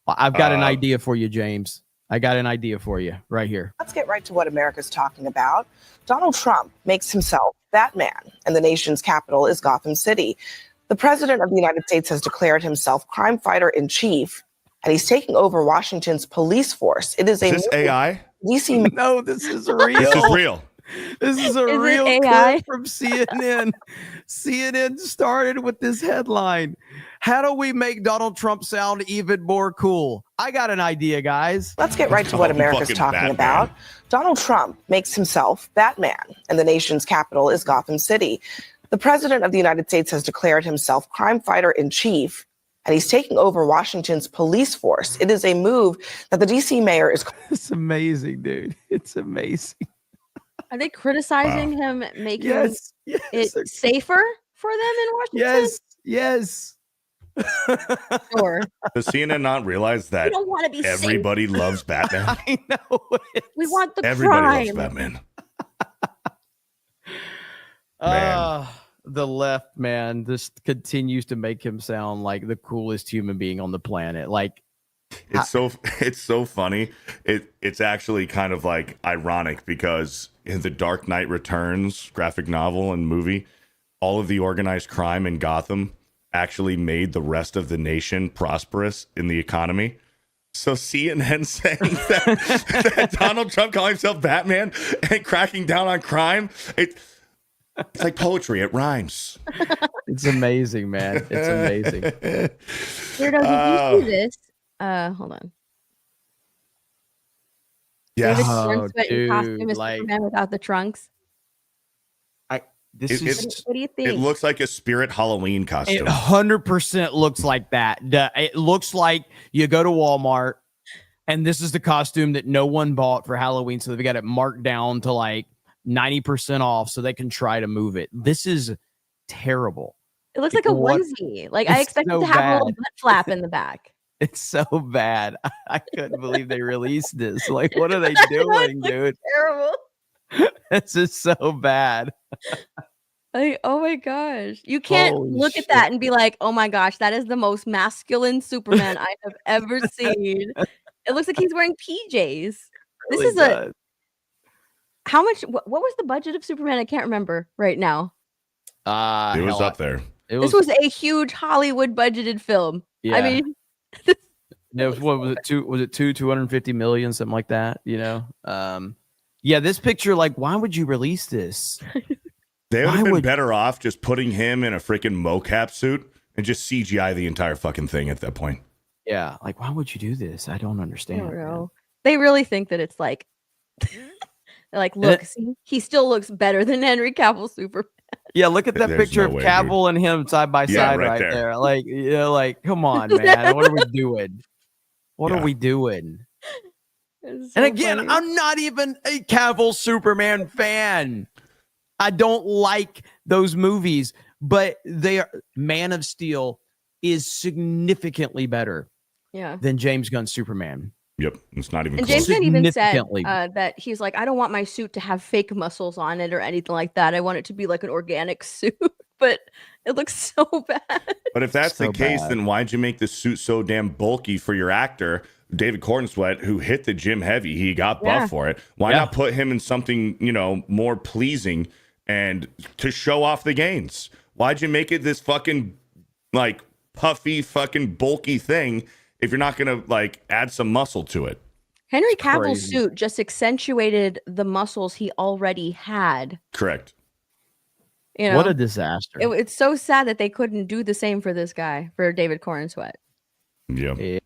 I've got an idea for you, James. I got an idea for you right here. Let's get right to what America's talking about. Donald Trump makes himself Batman, and the nation's capital is Gotham City. The president of the United States has declared himself crime fighter in chief, and he's taking over Washington's police force. It is Is this AI? DC. No, this is real. This is real. This is a Is real it AI? clip from CNN. CNN started with this headline. How do we make Donald Trump sound even more cool? I got an idea, guys. Let's get right to what America's fucking talking Batman. about. Donald Trump makes himself Batman, and the nation's capital is Gotham City. The president of the United States has declared himself crime fighter in chief, and he's taking over Washington's police force. It is a move that the DC mayor is. It's amazing, dude. It's amazing. Are they criticizing him making Yes. it safer for them in Washington? Yes. Sure. Does CNN not realize that We don't want to be safe. everybody loves Batman? I know. We want the Everybody crime. loves Batman. The left, man, this continues to make him sound like the coolest human being on the planet. Like, It's so funny. It's actually kind of like ironic because in the Dark Knight Returns graphic novel and movie, all of the organized crime in Gotham actually made the rest of the nation prosperous in the economy. So CNN saying that Donald Trump calling himself Batman and cracking down on crime, it's like poetry. It rhymes. it's amazing, man. It's amazing. Weirdo, did you see this? Hold on. Yeah. David Oh, Cornsweat in dude, costume as like- Superman without the trunks. This is What do you think? It looks like a Spirit Halloween it costume. 100% looks like that. It looks like you go to Walmart and this is the costume that no one bought for Halloween. So they've got it marked down to like 90% off so they can try to move it. This is terrible. It looks like a What- onesie. Like I It's expected so to have a bad. little butt flap in the back. It's so bad. I couldn't believe they released this. Like, what are they doing, dude? Terrible. This is so bad. Like, oh my gosh. You can't Holy look shit. at that and be like, oh my gosh, that is the most masculine Superman I have ever seen. It looks like he's wearing PJs. This is how much what was the budget of Superman? I can't remember right now. It was up there. This was a huge Hollywood budgeted film. Yeah. I mean, what was it? Was it 250 million, something like that? You know? Yeah, this picture, like, why would you release this? They would have Why been would- better off just putting him in a freaking mocap suit and just CGI the entire fucking thing at that point. Yeah, like, why would you do this? I don't I understand. don't man. know. They really think that it's like they're like, look, see, he still looks better than Henry Cavill Superman. Yeah, look at that There's picture no of way, Cavill and him side by Yeah, side right right there. there. Like, you know, like, come on, man. What are we doing? What Yeah. are we doing? It's And so again, funny. I'm not even a Cavill Superman fan. I don't like those movies, but they are Man of Steel is significantly better yeah. than James Gunn's Superman. Yep. It's not even And close. James Gunn even said Significantly. that he's like, I don't want my suit to have fake muscles on it or anything like that. I want it to be like an organic suit, but it looks so bad. But if that's the So case, bad. then why'd you make the suit so damn bulky for your actor, David Cornsweat, who hit the gym heavy? He got buff Yeah. for it. Why Yeah. not put him in something, more pleasing and to show off the gains? Why'd you make it this fucking like puffy, fucking bulky thing if you're not gonna like add some muscle to it? Henry Cavill's crazy. suit just accentuated the muscles he already had. Correct. You know, What a disaster. it's so sad that they couldn't do the same for this guy, for David Cornsweat. Yeah.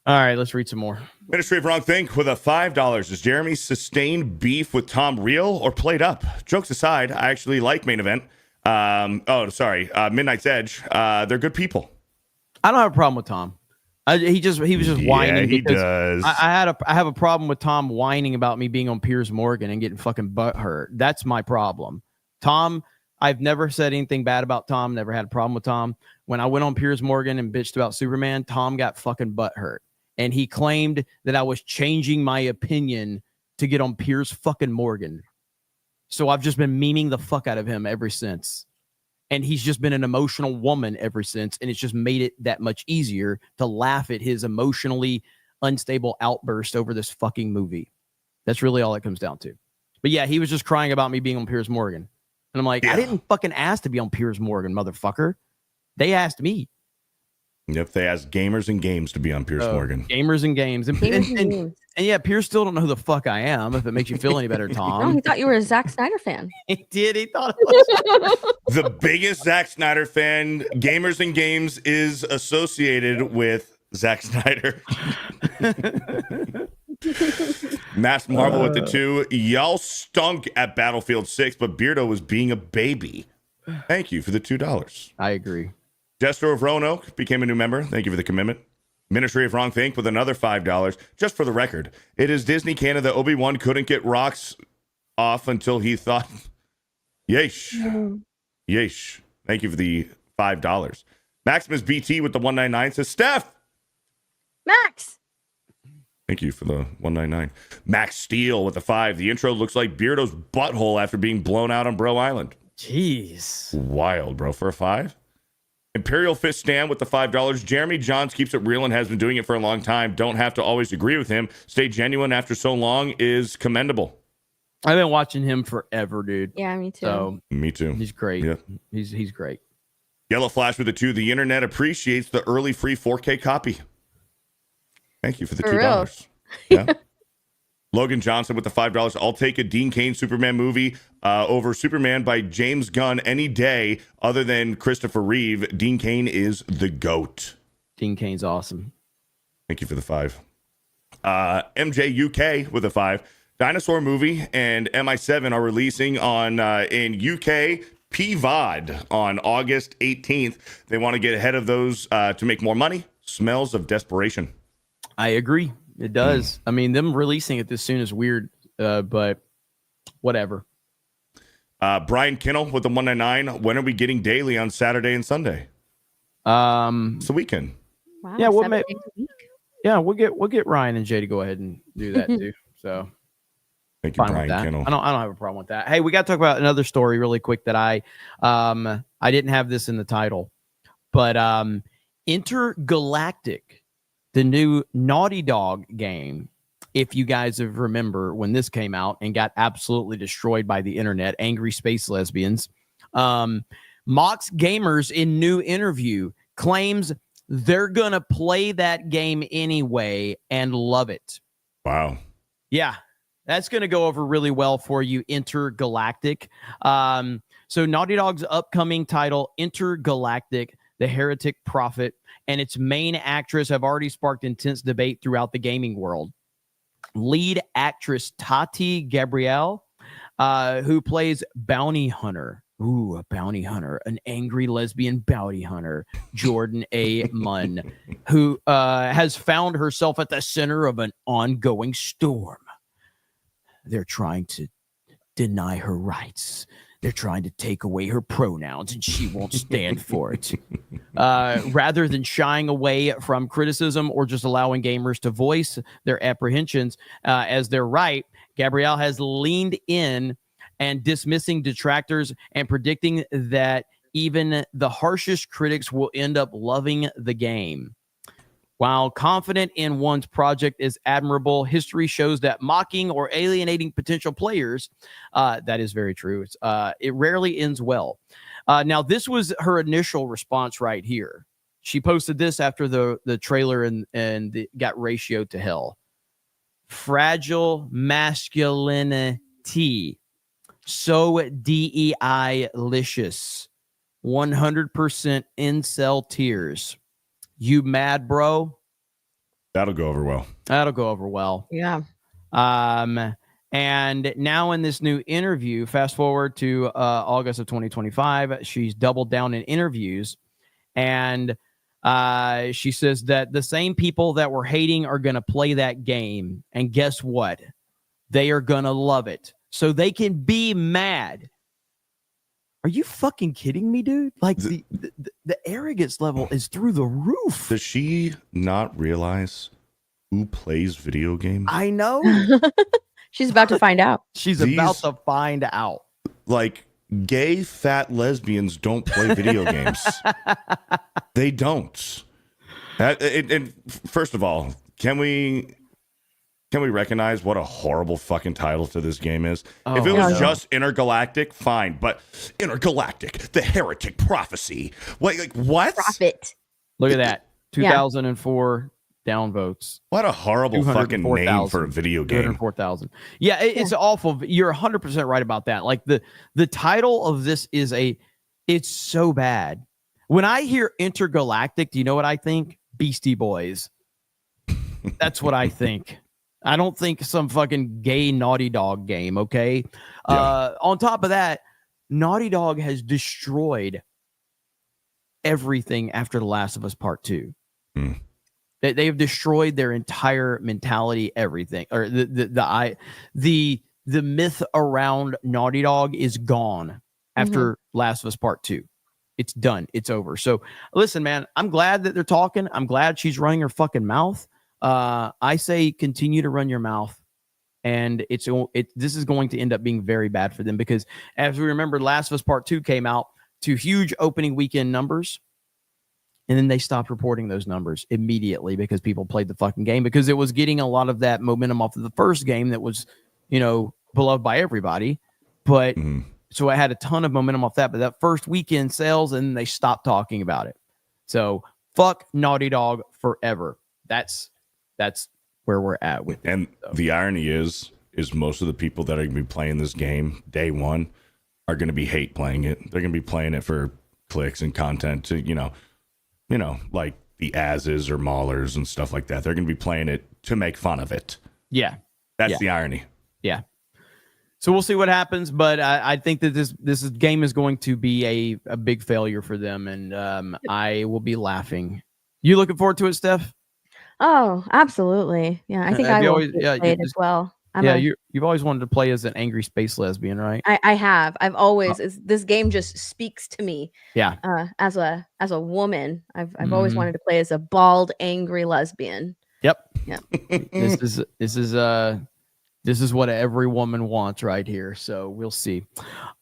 All right, let's read some more. Ministry of Wrong Think with a $5. Does Jeremy sustain beef with Tom real or played up? Jokes aside, I actually like Main Event. Midnight's Edge. They're good people. I don't have a problem with Tom. He was just whining. he because does. I have a problem with Tom whining about me being on Piers Morgan and getting fucking butt hurt. That's my problem. Tom, I've never said anything bad about Tom. Never had a problem with Tom. When I went on Piers Morgan and bitched about Superman, Tom got fucking butt hurt. And he claimed that I was changing my opinion to get on Piers fucking Morgan. So I've just been memeing the fuck out of him ever since. And he's just been an emotional woman ever since. And it's just made it that much easier to laugh at his emotionally unstable outburst over this fucking movie. That's really all it comes down to. But yeah, he was just crying about me being on Piers Morgan. And I'm like, Yeah. I didn't fucking ask to be on Piers Morgan, motherfucker. They asked me. Yep, they asked Gamers and Games to be on Piers Morgan. Gamers and Games. And yeah, Piers still don't know who the fuck I am, if it makes you feel any better, Tom. No, he thought you were a Zack Snyder fan. He did. He thought it was. The biggest Zack Snyder fan. Gamers and Games is associated with Zack Snyder. Mass Marvel with the 2. Y'all stunk at Battlefield 6, but Beardo was being a baby. Thank you for the $2. I agree. Jester of Roanoke became a new member. Thank you for the commitment. Ministry of Wrong Think with another $5. Just for the record, it is Disney canon that Obi-Wan couldn't get rocks off until he thought, yeesh. Yeesh. Thank you for the $5. Maximus BT with the 199 says, Steph. Max. Thank you for the 199. Max Steele with the 5. The intro looks like Beardo's butthole after being blown out on Bro Island. Jeez. Wild, bro. For a 5. Imperial Fist Stan with the $5. Jeremy Johns keeps it real and has been doing it for a long time. Don't have to always agree with him. Stay genuine after so long is commendable. I've been watching him forever, dude. Yeah, me too. So me too. He's great. Yeah. He's great. Yellow Flash with the 2. The internet appreciates the early free 4K copy. Thank you for the $2. Yeah. Logan Johnson with the $5. I'll take a Dean Cain Superman movie over Superman by James Gunn any day other than Christopher Reeve. Dean Cain is the GOAT. Dean Cain's awesome. Thank you for the 5. MJ UK with a 5. Dinosaur movie and MI7 are releasing on in UK PVOD on August 18th. They want to get ahead of those to make more money. Smells of desperation. I agree. It does. I mean, them releasing it this soon is weird, but whatever. Brian Kinnell with the 199. When are we getting daily on Saturday and Sunday? It's the weekend. Wow, yeah, we'll get Ryan and Jay to go ahead and do that too. So thank you, Brian Kinnell. I don't have a problem with that. Hey, we got to talk about another story really quick that I didn't have this in the title, but Intergalactic, the new Naughty Dog game, if you guys have remember when this came out and got absolutely destroyed by the internet, angry space lesbians, mocks gamers in new interview, claims they're going to play that game anyway and love it. Wow. Yeah, that's going to go over really well for you, Intergalactic. So Naughty Dog's upcoming title, Intergalactic, The Heretic Prophet, and its main actress have already sparked intense debate throughout the gaming world. Lead actress Tati Gabrielle, who plays Bounty Hunter. Ooh, a bounty hunter, an angry lesbian bounty hunter, Jordan A. Munn, who has found herself at the center of an ongoing storm. They're trying to deny her rights. They're trying to take away her pronouns, and she won't stand for it. Rather than shying away from criticism or just allowing gamers to voice their apprehensions as their right, Gabrielle has leaned in and dismissing detractors and predicting that even the harshest critics will end up loving the game. While confident in one's project is admirable, history shows that mocking or alienating potential players, that is very true. It rarely ends well. Now, this was her initial response right here. She posted this after the trailer and got ratioed to hell. Fragile masculinity. So DEI-licious. 100% incel tears. You mad, bro? That'll go over well. That'll go over well. Yeah. And now in this new interview, fast forward to August of 2025, she's doubled down in interviews. And she says that the same people that were hating are going to play that game. And guess what? They are going to love it. So they can be mad. Are you fucking kidding me, dude? Like the arrogance level is through the roof. Does she not realize who plays video games? I know. She's about to find out. She's about to find out. Like, gay fat lesbians don't play video games. They don't. And first of all, can we recognize what a horrible fucking title to this game is? If it was just Intergalactic, fine. But Intergalactic, the Heretic Prophecy. Wait, like what? Prophet. Look at that. 2004 downvotes. What a horrible fucking name for a video game. 204,000. Yeah, it's awful. You're 100% right about that. Like the title of this is it's so bad. When I hear Intergalactic, do you know what I think? Beastie Boys. That's what I think. I don't think some fucking gay Naughty Dog game, okay? Yeah. On top of that, Naughty Dog has destroyed everything after The Last of Us Part 2. They have destroyed their entire mentality, everything. Or the myth around Naughty Dog is gone after Last of Us Part 2. It's done. It's over. So listen, man, I'm glad that they're talking. I'm glad she's running her fucking mouth. I say continue to run your mouth, and this is going to end up being very bad for them because, as we remember, Last of Us Part 2 came out to huge opening weekend numbers, and then they stopped reporting those numbers immediately because people played the fucking game because it was getting a lot of that momentum off of the first game that was, beloved by everybody, but so I had a ton of momentum off that, but that first weekend sales, and they stopped talking about it. So fuck Naughty Dog forever. That's where we're at with it. And the irony is most of the people that are going to be playing this game day one are going to be hate playing it. They're going to be playing it for clicks and content to, like the Azes or Maulers and stuff like that. They're going to be playing it to make fun of it. Yeah. That's the irony. Yeah. So we'll see what happens, but I think that this game is going to be a big failure for them, and I will be laughing. You looking forward to it, Steph? Oh, absolutely. Yeah, I think I will play it as well. You've always wanted to play as an angry space lesbian, right? I have. I've always. This game just speaks to me. Yeah. As a woman, I've always wanted to play as a bald, angry lesbian. Yep. Yeah. This is what every woman wants right here. So we'll see.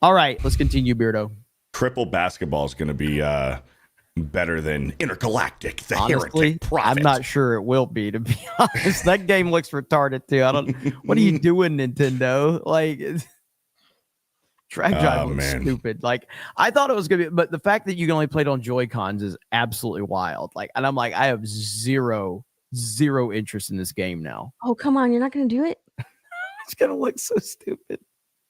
All right, let's continue, Beardo. Triple basketball is going to be better than Intergalactic, the Honestly, Heretic Prophet. I'm not sure it will be, to be honest. That game looks retarded too. What are you doing, Nintendo? Like, Track Drive looks stupid. Like, I thought it was gonna be, but the fact that you can only play it on Joy-Cons is absolutely wild. Like, and I'm like, I have zero interest in this game now. Oh, come on, you're not gonna do it? It's gonna look so stupid.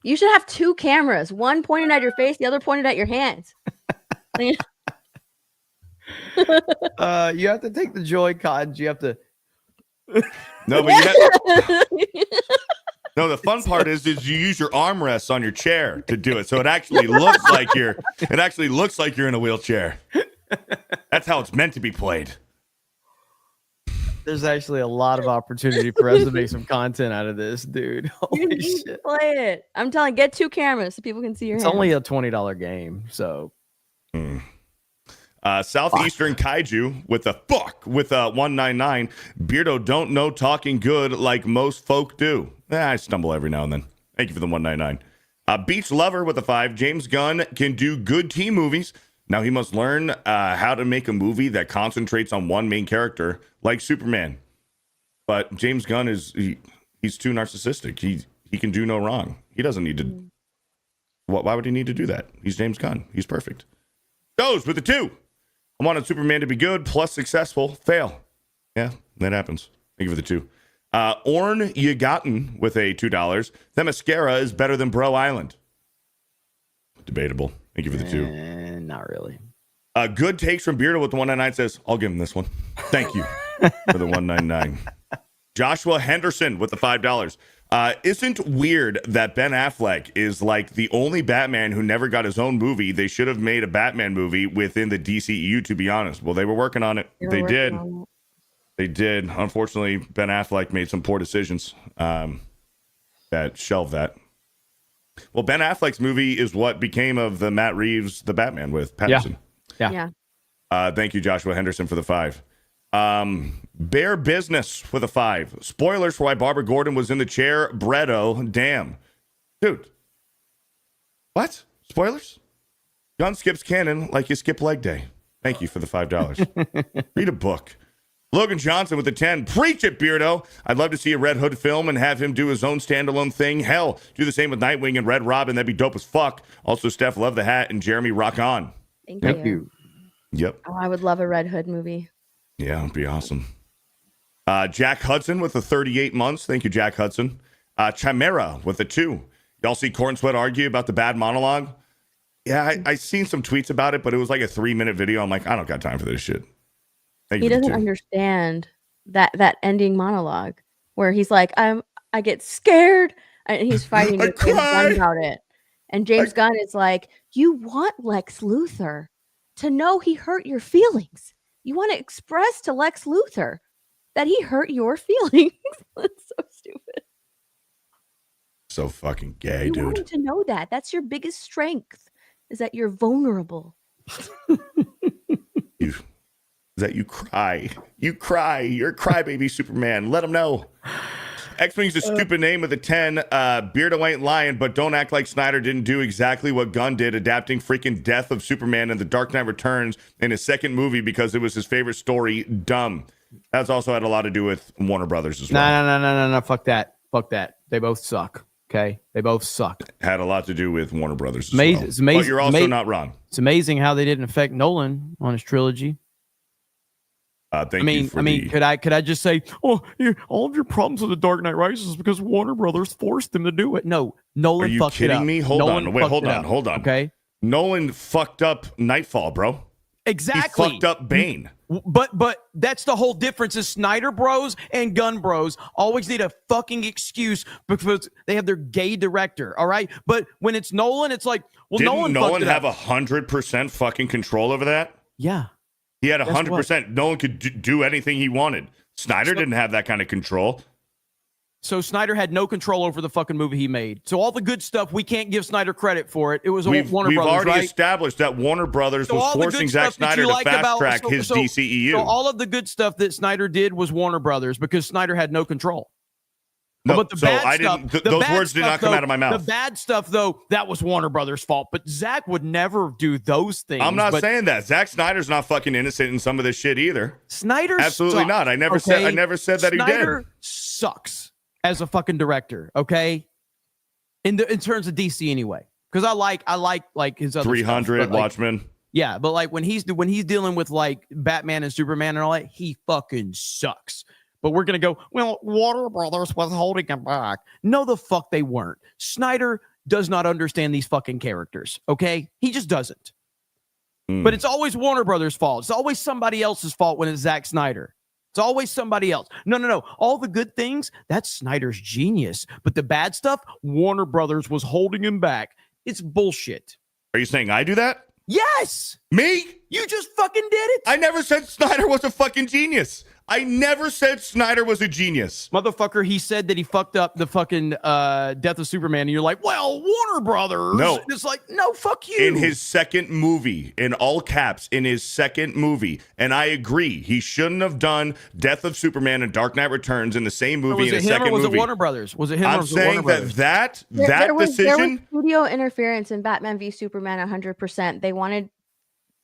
You should have two cameras, one pointed at your face, the other pointed at your hands. You have to take the Joy-Cons. You have to. No, but no. The fun part is you use your armrests on your chair to do it, so it actually looks like you're in a wheelchair. That's how it's meant to be played. There's actually a lot of opportunity for us to make some content out of this, dude. Holy shit. Play it. I'm telling you, get two cameras so people can see your hands. It's only a $20 game, so. Southeastern Kaiju with a 199. Beardo don't know talking good like most folk do. I stumble every now and then. Thank you for the 199. Beach Lover with a 5. James Gunn can do good team movies. Now he must learn how to make a movie that concentrates on one main character, like Superman. But James Gunn he's too narcissistic. He can do no wrong. He doesn't need to. Why would he need to do that? He's James Gunn. He's perfect. Goes with the 2. I wanted Superman to be good plus successful. Fail. Yeah, that happens. Thank you for the 2. Orn Yegotten with a $2. Themyscira is better than Bro Island. Debatable. Thank you for the 2. Not really. Good takes from Beardo with the 199 says, I'll give him this one. Thank you for the 199. Joshua Henderson with the $5. Isn't weird that Ben Affleck is like the only Batman who never got his own movie? They should have made a Batman movie within the DCEU, to be honest. Well, they were working on it. They did. Unfortunately, Ben Affleck made some poor decisions that shelved that. Well, Ben Affleck's movie is what became of the Matt Reeves, the Batman with Pattinson. Yeah. Thank you, Joshua Henderson, for the 5. Bear Business with a 5. Spoilers for why Barbara Gordon was in the chair. Bretto, damn. Dude. What? Spoilers? Gunn skips canon like you skip leg day. Thank you for the $5. Read a book. Logan Johnson with the 10. Preach it, Beardo. I'd love to see a Red Hood film and have him do his own standalone thing. Hell, do the same with Nightwing and Red Robin. That'd be dope as fuck. Also, Steph, love the hat, and Jeremy, rock on. Thank you. Yep. Oh, I would love a Red Hood movie. Yeah, it'd be awesome. Jack Hudson with the 38 months. Thank you, Jack Hudson. Chimera with the 2. Y'all see Corn Sweat argue about the bad monologue? Yeah, I seen some tweets about it, but it was like a 3-minute video. I'm like, I don't got time for this shit. He doesn't understand that ending monologue where he's like, I get scared, and he's fighting with James Gunn about it. And James Gunn is like, you want Lex Luthor to know he hurt your feelings. You want to express to Lex Luthor that he hurt your feelings. That's so stupid. So fucking gay, you dude. Want him to know that. That's your biggest strength, is that you're vulnerable. You cry. You cry. You're a crybaby Superman. Let him know. X-Wing's a stupid name with a 10. Beardo ain't lying, but don't act like Snyder didn't do exactly what Gunn did, adapting freaking Death of Superman and The Dark Knight Returns in his second movie because it was his favorite story. Dumb. That's also had a lot to do with Warner Brothers as well. No. Fuck that. They both suck. Okay? They both suck. Had a lot to do with Warner Brothers as well. It's amazing. But you're also not wrong. It's amazing how they didn't affect Nolan on his trilogy. Could I just say, all of your problems with The Dark Knight Rises is because Warner Brothers forced them to do it? No, Nolan fucked it up. Are you kidding me? Hold on. Okay, Nolan fucked up Nightfall, bro. Exactly. He fucked up Bane. But that's the whole difference. Is Snyder bros and Gunn bros always need a fucking excuse because they have their gay director. All right, but when it's Nolan, it's like, well, Didn't Nolan have 100% fucking control over that? Yeah. He had 100%. Nolan could do anything he wanted. Snyder didn't have that kind of control. So Snyder had no control over the fucking movie he made. So all the good stuff, we can't give Snyder credit for it. It was Warner Brothers, We've already right? established that Warner Brothers was forcing Zack Snyder to fast-track his DCEU. So all of the good stuff that Snyder did was Warner Brothers because Snyder had no control. No, but those words did not come out of my mouth. The bad stuff, though, that was Warner Brothers' fault. But Zack would never do those things. I'm not saying that. Zack Snyder's not fucking innocent in some of this shit either. Snyder absolutely sucks, not. I never said that he did. Snyder sucks as a fucking director. Okay, in terms of DC anyway, because I like his other 300 stuff, Watchmen. Yeah, but like when he's dealing with like Batman and Superman and all that, he fucking sucks. But we're going to go, well, Warner Brothers was holding him back. No, the fuck they weren't. Snyder does not understand these fucking characters, okay? He just doesn't. But it's always Warner Brothers' fault. It's always somebody else's fault when it's Zack Snyder. It's always somebody else. No. All the good things, that's Snyder's genius. But the bad stuff, Warner Brothers was holding him back. It's bullshit. Are you saying I do that? Yes! Me? You just fucking did it. I never said Snyder was a fucking genius. I never said Snyder was a genius. Motherfucker, he said that he fucked up the fucking Death of Superman, and you're like, well, Warner Brothers. No. And it's like, no, fuck you. In his second movie, in all caps, in his second movie, and I agree, he shouldn't have done Death of Superman and Dark Knight Returns in the same movie in a second movie. Was it Warner Brothers? Was it him I'm or was it Warner Brothers? that There was decision. studio interference in Batman v Superman 100%. They wanted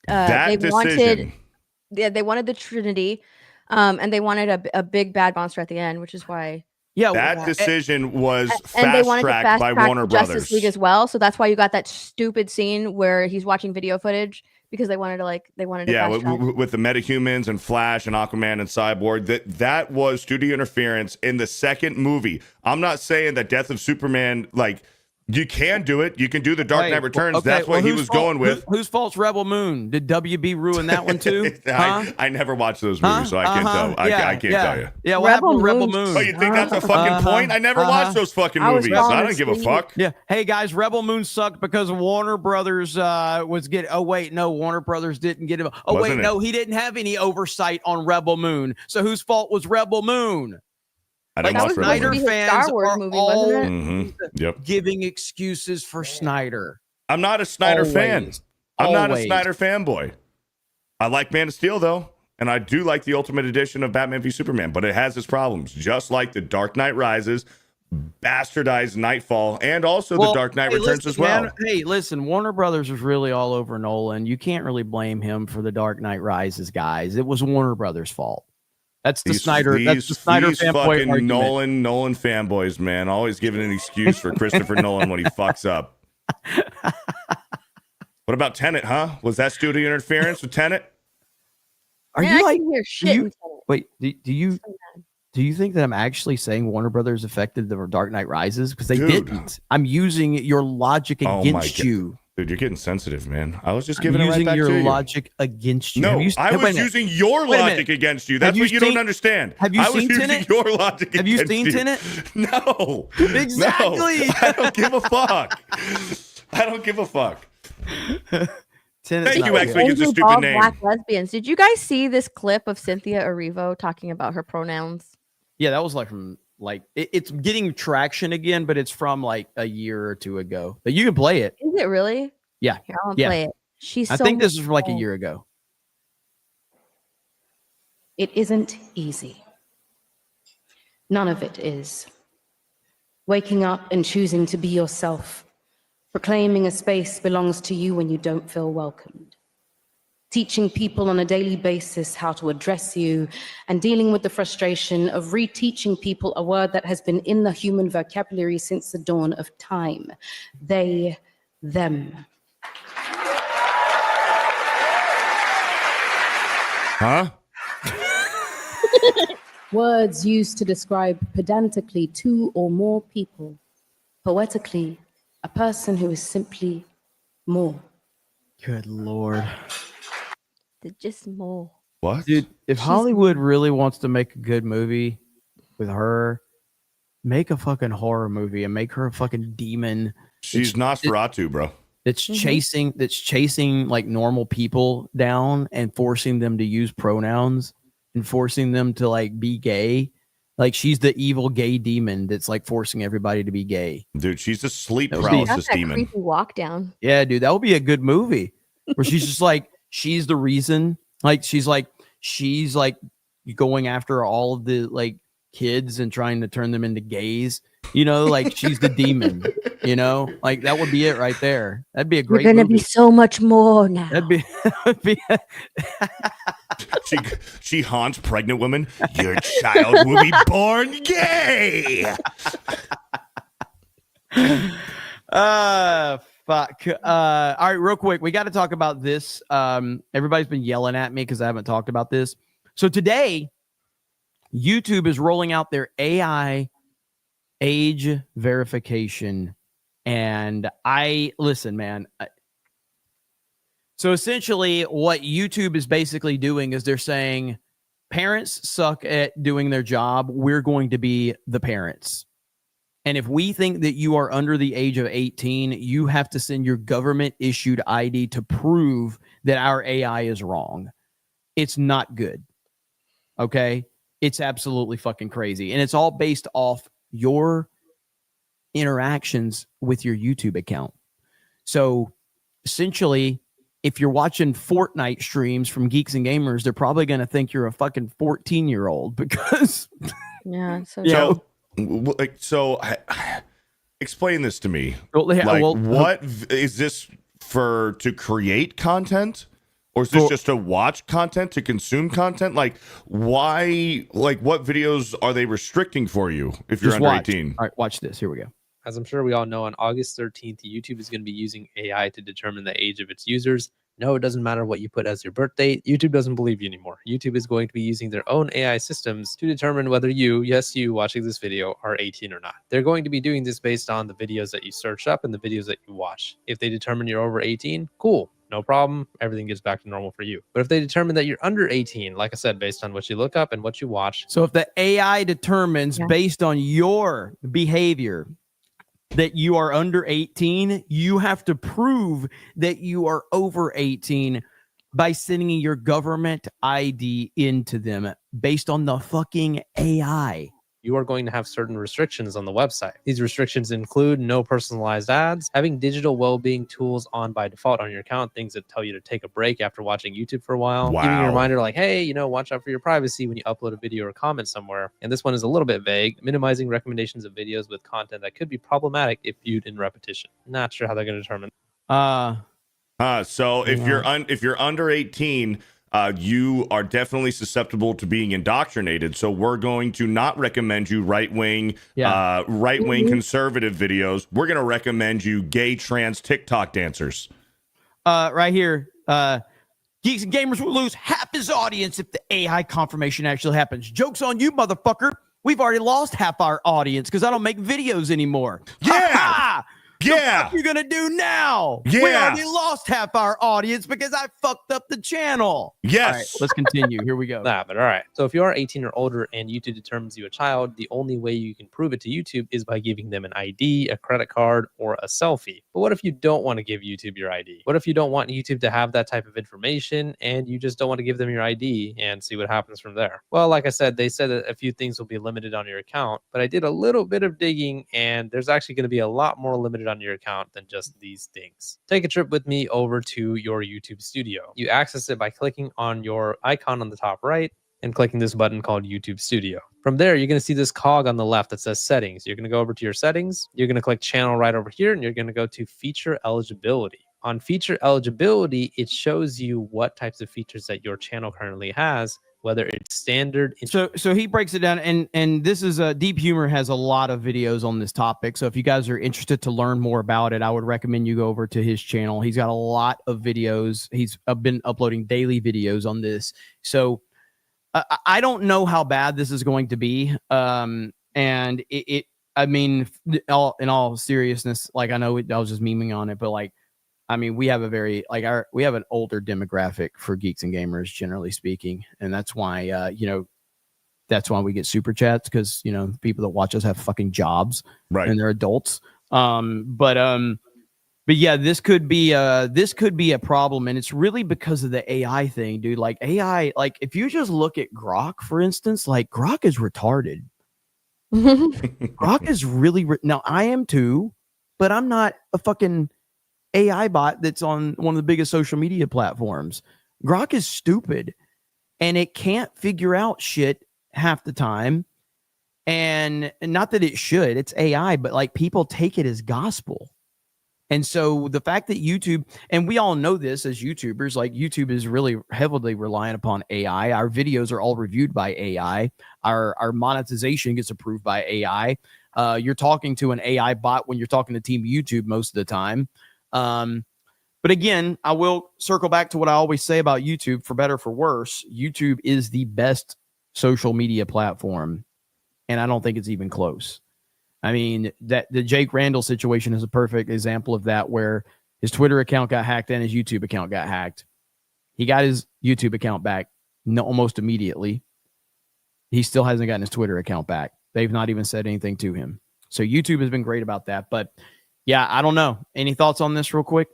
they wanted the Trinity. And they wanted a big bad monster at the end, which is why that decision was fast-tracked by Warner Brothers. Justice League as well, so that's why you got that stupid scene where he's watching video footage because they wanted to with the metahumans and Flash and Aquaman and Cyborg. That was studio interference in the second movie. I'm not saying that Death of Superman you can do it. You can do the Dark Knight Returns. Okay, that's what he was going with. Whose fault's Rebel Moon? Did WB ruin that one too? I never watched those movies, so I can't tell. I can't tell you. Yeah, what happened to Rebel Moon? Oh, you think that's a fucking point? I never watched those fucking movies. I don't give a fuck. Yeah. Hey guys, Rebel Moon sucked because Warner Brothers was getting. Oh wait, no, Warner Brothers didn't get him. Oh wait, no, he didn't have any oversight on Rebel Moon. So whose fault was Rebel Moon? That was Snyder fans Star Wars movie, wasn't it? Giving excuses for Snyder. I'm not a Snyder fan. I'm not a Snyder fanboy. I like Man of Steel, though, and I do like the Ultimate Edition of Batman v Superman, but it has its problems, just like The Dark Knight Rises, bastardized Nightfall, and also The Dark Knight Returns as well. Man, hey, listen, Warner Brothers was really all over Nolan. You can't really blame him for The Dark Knight Rises, guys. It was Warner Brothers' fault. That's the Snyder fanboy argument. Nolan fanboys, man. Always giving an excuse for Christopher Nolan when he fucks up. What about Tenet, huh? Was that studio interference with Tenet? Are Man, you I like? can hear Do shit. you, in Tenet. wait, do you So mad. do you think that I'm actually saying Warner Brothers affected the Dark Knight Rises? Because they Dude. didn't. I'm using your logic Oh my against God. you. Dude, you're getting sensitive, man. I was just I'm giving it right using back your to you. logic against you. No, Have you, I hey, wait was a minute. using your Wait a logic minute. against you. Have That's you what you seen- don't understand. have you I was seen using Tenet? your logic Have you against seen you. Tenet? No. Exactly. No. I don't give a fuck. I don't give a fuck. Tenet's Thank not you, good. X, for your Angry stupid bald name. black lesbians. Did you guys see this clip of Cynthia Erivo talking about her pronouns? Yeah, that was like from it's getting traction again, but it's from like a year or two ago. But you can play it. Is it really? Yeah. Here, I want to Yeah. play it. She's I so think this is from like a much- year ago. It isn't easy. None of it is. Waking up and choosing to be yourself, proclaiming a space belongs to you when you don't feel welcomed, teaching people on a daily basis how to address you, and dealing with the frustration of reteaching people a word that has been in the human vocabulary since the dawn of time. They, them. Huh? Words used to describe pedantically two or more people. Poetically, a person who is simply more. Good Lord. They're just more. What? Dude, if Hollywood really wants to make a good movie with her, make a fucking horror movie and make her a fucking demon She's Nosferatu, bro. that's chasing like normal people down and forcing them to use pronouns and forcing them to like be gay. Like she's the evil gay demon that's like forcing everybody to be gay. Dude, she's a sleep That would be- That's paralysis that demon. creepy walk down. Yeah, dude, that would be a good movie where she's just like, she's the reason. Like, she's like going after all of the like kids and trying to turn them into gays. You know, like she's the demon. You know, like that would be it right there. That'd be a great. You're gonna movie. be so much more now. That'd be. That'd be She haunts pregnant women. Your child will be born gay. Fuck. All right, real quick, we got to talk about this. Everybody's been yelling at me because I haven't talked about this. So today, YouTube is rolling out their AI age verification, and listen, man. So essentially, what YouTube is basically doing is they're saying parents suck at doing their job. We're going to be the parents. And if we think that you are under the age of 18, you have to send your government issued ID to prove that our AI is wrong. It's not good. Okay? It's absolutely fucking crazy. And it's all based off your interactions with your YouTube account. So essentially, if you're watching Fortnite streams from Geeks and Gamers, they're probably going to think you're a fucking 14-year-old because Yeah. So explain this to me. Well, What is this for? To create content, or is this just to watch content, to consume content? Like, why? Like, what videos are they restricting for you if you're just under watch. 18? All right, watch this. Here we go. As I'm sure we all know, on August 13th, YouTube is going to be using AI to determine the age of its users. No, it doesn't matter what you put as your birth date. YouTube doesn't believe you anymore. YouTube is going to be using their own AI systems to determine whether you watching this video, are 18 or not. They're going to be doing this based on the videos that you search up and the videos that you watch. If they determine you're over 18, cool. No problem. Everything gets back to normal for you. But if they determine that you're under 18, like I said, based on what you look up and what you watch. So if the AI determines based on your behavior that you are under 18, you have to prove that you are over 18 by sending your government ID into them based on the fucking AI. You are going to have certain restrictions on the website. These restrictions include no personalized ads, having digital well-being tools on by default on your account, things that tell you to take a break after watching YouTube for a while, giving you a reminder like, hey, watch out for your privacy when you upload a video or comment somewhere. And this one is a little bit vague, minimizing recommendations of videos with content that could be problematic if viewed in repetition. Not sure how they're going to determine. So if you're under 18, you are definitely susceptible to being indoctrinated. So we're going to not recommend you right-wing conservative videos. We're going to recommend you gay trans TikTok dancers. Right here. Geeks and Gamers will lose half his audience if the AI confirmation actually happens. Joke's on you, motherfucker. We've already lost half our audience because I don't make videos anymore. Yeah. Yeah. What are you going to do now? Yeah. We already lost half our audience because I fucked up the channel. Yes. All right, let's continue. Here we go. Nah, but all right. So if you are 18 or older and YouTube determines you a child, the only way you can prove it to YouTube is by giving them an ID, a credit card, or a selfie. But what if you don't want to give YouTube your ID? What if you don't want YouTube to have that type of information and you just don't want to give them your ID and see what happens from there? Well, like I said, they said that a few things will be limited on your account, but I did a little bit of digging and there's actually going to be a lot more limited on your account than just these things. Take a trip with me over to your YouTube studio. You access it by clicking on your icon on the top right and clicking this button called YouTube Studio. From there, you're going to see this cog on the left that says settings. You're going to go over to your settings. You're going to click channel right over here and you're going to go to feature eligibility. On feature eligibility, it shows you what types of features that your channel currently has, whether it's standard. So he breaks it down, and this is Deep Humor has a lot of videos on this topic. So if you guys are interested to learn more about it, I would recommend you go over to his channel. He's got a lot of videos. He's been uploading daily videos on this. So I don't know how bad this is going to be. And I mean, in all seriousness, like I know I was just memeing on it, but like, I mean, we have a very we have an older demographic for Geeks and Gamers, generally speaking, and that's why that's why we get super chats, because people that watch us have fucking jobs, right? And they're adults. But yeah, this could be a problem, and it's really because of the AI thing, dude. Like AI, like if you just look at Grok, for instance, like Grok is retarded. Grok is really now I am too, but I'm not a fucking AI bot that's on one of the biggest social media platforms. Grok is stupid and it can't figure out shit half the time. And not that it should, it's AI, but like people take it as gospel. And so the fact that YouTube, and we all know this as YouTubers, like YouTube is really heavily reliant upon AI. Our videos are all reviewed by AI. Our monetization gets approved by AI. You're talking to an AI bot when you're talking to Team YouTube most of the time. But again, I will circle back to what I always say about YouTube, for better or for worse. YouTube is the best social media platform, and I don't think it's even close. I mean, that the Jake Randall situation is a perfect example of that, where his Twitter account got hacked and his YouTube account got hacked. He got his YouTube account back almost immediately. He still hasn't gotten his Twitter account back. They've not even said anything to him. So YouTube has been great about that, but yeah, I don't know. Any thoughts on this real quick?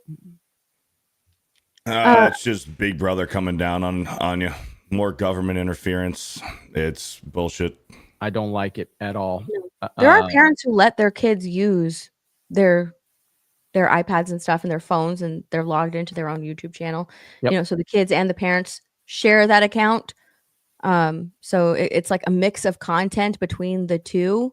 It's just Big Brother coming down on you. More government interference. It's bullshit. I don't like it at all. There are parents who let their kids use their iPads and stuff and their phones, and they're logged into their own YouTube channel. Yep. So the kids and the parents share that account. So it's like a mix of content between the two.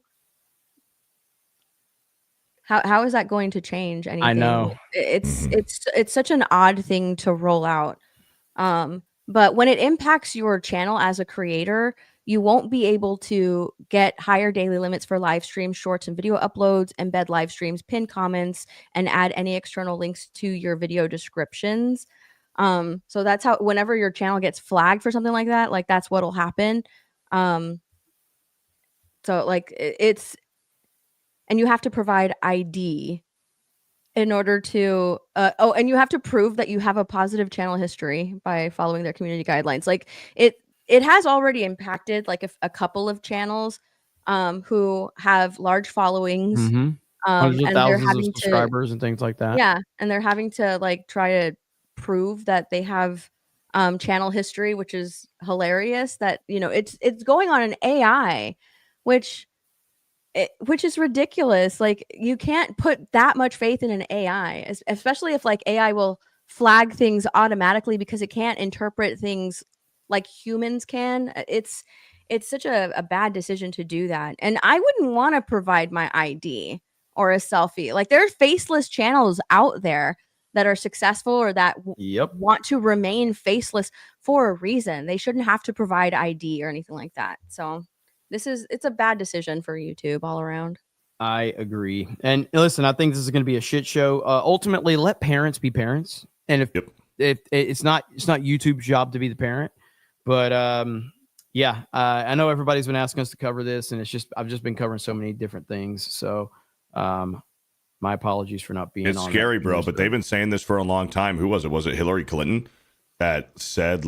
How is that going to change anything? I know. It's such an odd thing to roll out. But when it impacts your channel as a creator, you won't be able to get higher daily limits for live streams, shorts, and video uploads, embed live streams, pin comments, and add any external links to your video descriptions. So that's how, whenever your channel gets flagged for something like that, like that's what'll happen. So like it's, and you have to provide ID in order to, and you have to prove that you have a positive channel history by following their community guidelines. Like it has already impacted like a couple of channels who have large followings. Mm-hmm. And they're having subscribers and things like that. Yeah. And they're having to like try to prove that they have channel history, which is hilarious that, it's going on an AI, which is ridiculous. Like you can't put that much faith in an AI, especially if like AI will flag things automatically because it can't interpret things like humans can. It's such a bad decision to do that. And I wouldn't want to provide my ID or a selfie. Like there are faceless channels out there that are successful or that want to remain faceless for a reason. They shouldn't have to provide ID or anything like that. So it's a bad decision for YouTube all around. I agree. And listen, I think this is going to be a shit show. Ultimately, let parents be parents. And it's not YouTube's job to be the parent, but yeah, I know everybody's been asking us to cover this, and I've just been covering so many different things. So my apologies for not being. It's on scary, that bro. news, But they've been saying this for a long time. Who was it? Was it Hillary Clinton that said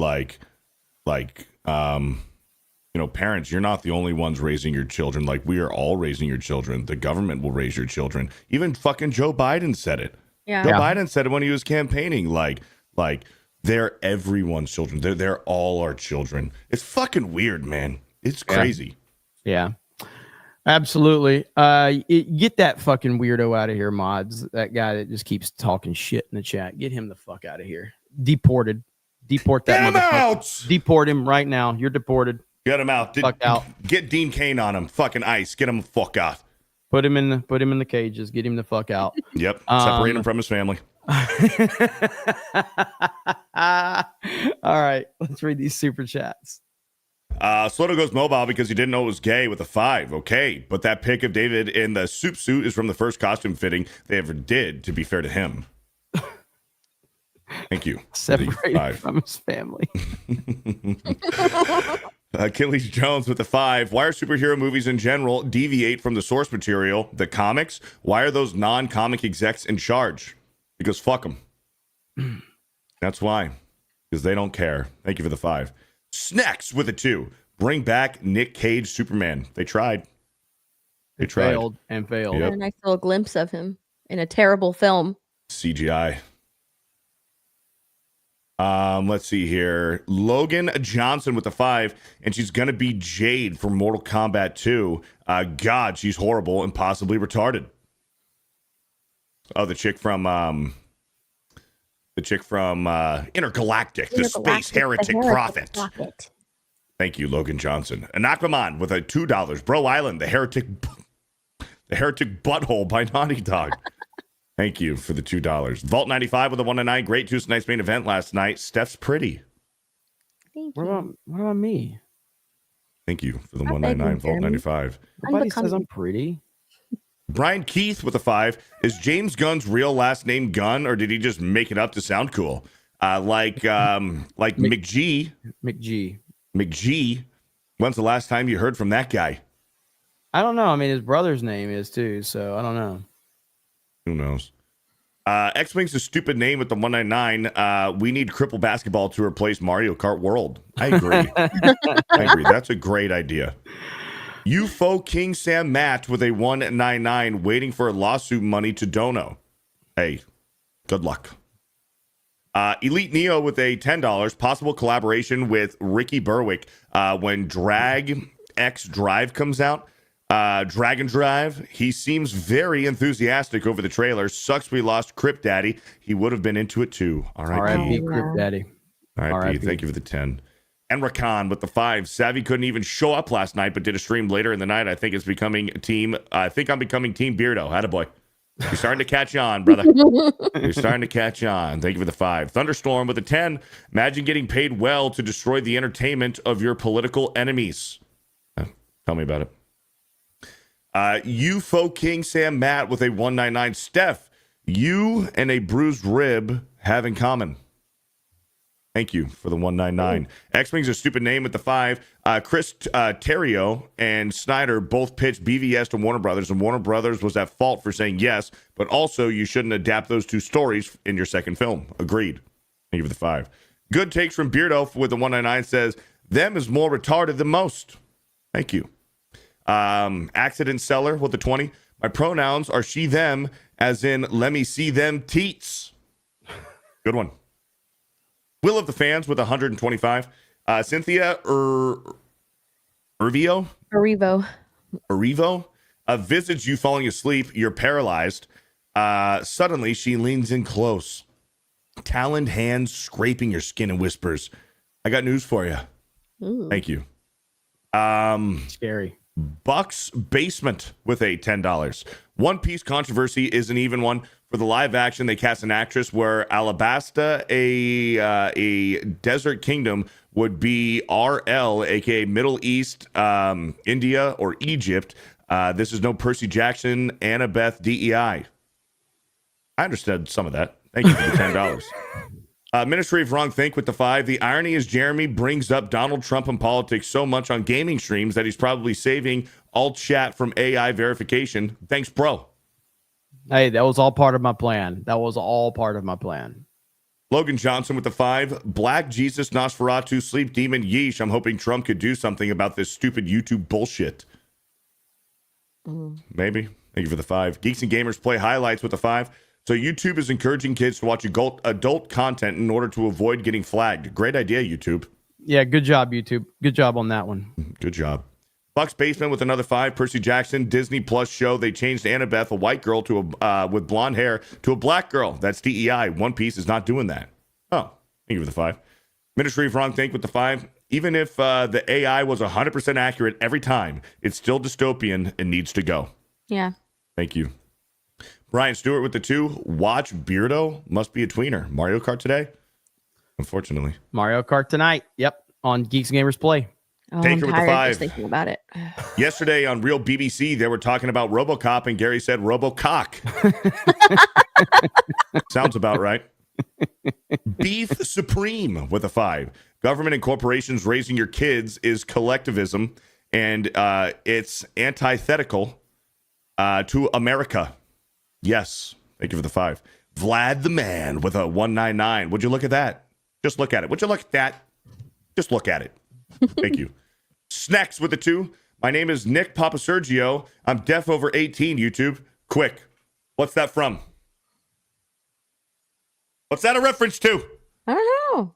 parents, you're not the only ones raising your children. Like, we are all raising your children. The government will raise your children. Even fucking Joe Biden said it. Yeah. Joe Biden said it when he was campaigning. Like they're everyone's children. They're all our children. It's fucking weird, man. It's crazy. Yeah. Absolutely. Get that fucking weirdo out of here, mods. That guy that just keeps talking shit in the chat. Get him the fuck out of here. Deported. Deport that Get him out. Deport him right now. You're deported. Get him out. Fuck out. Get Dean Cain on him. Fucking ICE. Get him the fuck out. Put him in the cages. Get him the fuck out. Yep. Separate him from his family. All right. Let's read these super chats. Sloto goes mobile because he didn't know it was gay with a 5. Okay, but that pic of David in the soup suit is from the first costume fitting they ever did, to be fair to him. Thank you. Separated from his family. Achilles Jones with the 5. Why are superhero movies in general deviate from the source material, the comics? Why are those non-comic execs in charge? Because fuck them. That's why. Because they don't care. Thank you for the 5. Snacks with a 2. Bring back Nick Cage Superman. They tried. They tried. Failed. Yep. A nice little glimpse of him in a terrible film. CGI. Let's see here. Logan Johnson with the 5, and she's gonna be Jade from Mortal Kombat 2. God, she's horrible and possibly retarded. Oh, the chick from Intergalactic, the Space Heretic Prophet. Thank you, Logan Johnson. And Aquaman with a $2. Bro Island, the heretic butthole by Naughty Dog. Thank you for the $2. Vault 95 with a 1-9. Great Tuesday night's main event last night. Steph's pretty. Thank What you. about me? Thank you for the Not 199. bad, Vault Jeremy. 95. Nobody says I'm pretty. Brian Keith with a 5. Is James Gunn's real last name Gunn, or did he just make it up to sound cool? Like McG. McG. When's the last time you heard from that guy? I don't know. I mean, his brother's name is too, so I don't know. Who knows? X-Wing's a stupid name with the 199. We need Cripple Basketball to replace Mario Kart World. I agree. I agree. That's a great idea. UFO King Sam Matt with a 199, waiting for lawsuit money to Dono. Hey, good luck. Elite Neo with a $10, possible collaboration with Ricky Berwick when Drag X Drive comes out. Dragon Drive, he seems very enthusiastic over the trailer. Sucks we lost Crip Daddy. He would have been into it too. R.I.P. Crip Daddy. R.I.P. Thank you for the 10. Enra Khan with the 5. Savvy couldn't even show up last night, but did a stream later in the night. I think I'm becoming Team Beardo. Attaboy. You're starting to catch on, brother. You're starting to catch on. Thank you for the 5. Thunderstorm with a 10. Imagine getting paid well to destroy the entertainment of your political enemies. Tell me about it. UFO King Sam Matt with a 199. Steph, you and a bruised rib have in common. Thank you for the 199. X-Wing's a stupid name with the 5. Chris Terrio and Snyder both pitched BVS to Warner Brothers, and Warner Brothers was at fault for saying yes, but also you shouldn't adapt those two stories in your second film. Agreed. Thank you for the 5. Good takes from Beardo with the 199 says, them is more retarded than most. Thank you. Accident Seller with the 20. My pronouns are she, them, as in let me see them teats. Good one. Will of the Fans with 125. Cynthia Erivo visits you falling asleep. You're paralyzed. Suddenly, she leans in close. Taloned hands scraping your skin and whispers, I got news for you. Ooh. Thank you. Scary. Buck's Basement with a $10. One Piece controversy is an even one. For the live action, they cast an actress where Alabasta, a desert kingdom, would be RL, aka Middle East, India, or Egypt. This is no Percy Jackson, Annabeth, DEI. I understood some of that. Thank you for the $10. Ministry of Wrong Think with the 5. The irony is Jeremy brings up Donald Trump and politics so much on gaming streams that he's probably saving all chat from AI verification. Thanks, bro. Hey, that was all part of my plan. Logan Johnson with the 5. Black Jesus, Nosferatu, Sleep Demon, Yeesh. I'm hoping Trump could do something about this stupid YouTube bullshit. Maybe. Thank you for the 5. Geeks and Gamers Play highlights with the 5. So YouTube is encouraging kids to watch adult content in order to avoid getting flagged. Great idea, YouTube. Yeah, good job, YouTube. Good job on that one. Good job. Buck's Basement with another 5. Percy Jackson, Disney Plus show. They changed Annabeth, a white girl to with blonde hair, to a black girl. That's DEI. One Piece is not doing that. Oh, thank you for the 5. Ministry of Wrong Think with the 5. Even if the AI was 100% accurate every time, it's still dystopian and needs to go. Yeah. Thank you. Brian Stewart with the 2. Watch Beardo. Must be a tweener. Mario Kart today? Unfortunately. Mario Kart tonight. Yep. On Geeks and Gamers Play. Oh, Taker I'm with the tired 5. just thinking about it. Yesterday on Real BBC, they were talking about RoboCop, and Gary said RoboCock. Sounds about right. Beef Supreme with a 5. Government and corporations raising your kids is collectivism, and it's antithetical to America. Yes. Thank you for the 5. Vlad the Man with a 199. Would you look at that? Just look at it. Would you look at that? Just look at it. Thank you. Snacks with the 2. My name is Nick Papa Sergio. I'm deaf over 18, YouTube. Quick. What's that from? What's that a reference to? I don't know.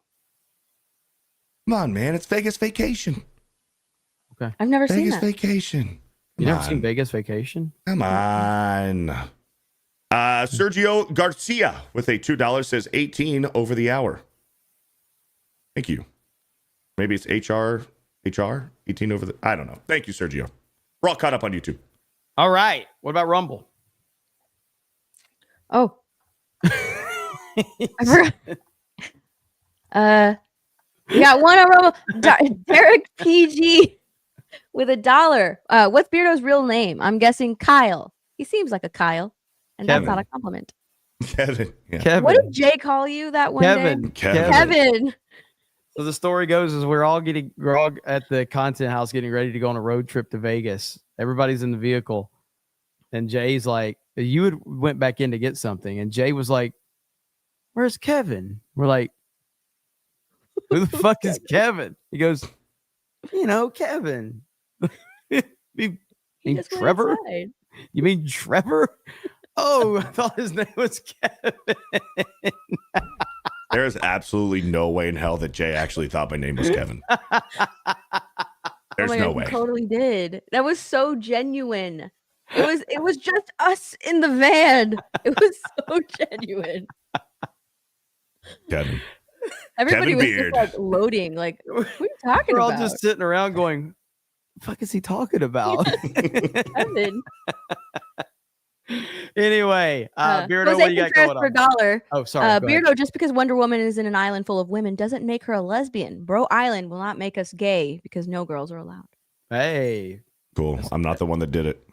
Come on, man. It's Vegas Vacation. Okay. I've never seen Vegas that. Vacation. You never seen Vegas Vacation? Come on. Sergio Garcia with a $2 says 18 over the hour. Thank you. Maybe it's HR 18 over the, I don't know. Thank you, Sergio. We're all caught up on YouTube. All right. What about Rumble? Oh. I forgot. We got one on Rumble. Derek PG with $1. What's Beardo's real name? I'm guessing Kyle. He seems like a Kyle, and Kevin. that's not a compliment. Kevin. Yeah. Kevin. What did Jay call you that one day? Kevin. So the story goes is we're all at the content house getting ready to go on a road trip to Vegas. Everybody's in the vehicle. And Jay's like, went back in to get something. And Jay was like, where's Kevin? We're like, who the fuck is Kevin? He goes, Kevin. You mean Trevor? You mean Trevor? Oh, I thought his name was Kevin. There is absolutely no way in hell that Jay actually thought my name was Kevin. There's no way. Totally did. That was so genuine. It was just us in the van. It was so genuine. Kevin. Everybody Kevin was Beard. just like loading. Like, what are you talking We're about? all just sitting around going, what the fuck is he talking about? Kevin. Anyway, Beardo, Jose what do you got going for on? $1. Oh, sorry. go ahead. Beardo, just because Wonder Woman is in an island full of women doesn't make her a lesbian. Bro Island will not make us gay because no girls are allowed. Hey. Cool. I'm not the one that did it.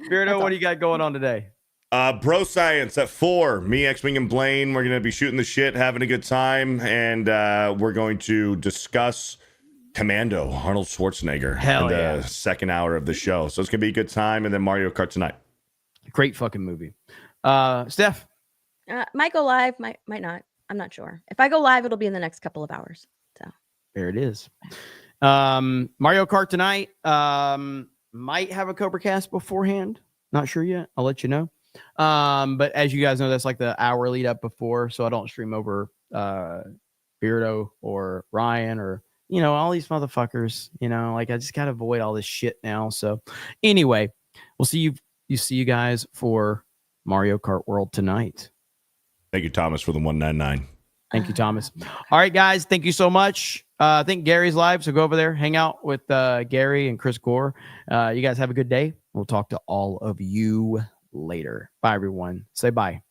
Beardo, what do you got going on today? Bro Science at 4. Me, X-Wing, and Blaine. We're going to be shooting the shit, having a good time, and we're going to discuss Commando, Arnold Schwarzenegger, Hell in the yeah. second hour of the show. So it's going to be a good time, and then Mario Kart tonight. Great fucking movie. Steph? Might go live, might not. I'm not sure. If I go live, it'll be in the next couple of hours. So There it is. Mario Kart tonight. Might have a Cobra Cast beforehand. Not sure yet. I'll let you know. But as you guys know, that's like the hour lead up before, so I don't stream over Beardo or Ryan or all these motherfuckers. Like I just gotta avoid all this shit now. So anyway, we'll see you guys for Mario Kart World tonight. Thank you, Thomas, for the 199. Thank you, Thomas. All right, guys. Thank you so much. I think Gary's live, so go over there, hang out with Gary and Chris Gore. You guys have a good day. We'll talk to all of you later. Bye, everyone. Say bye.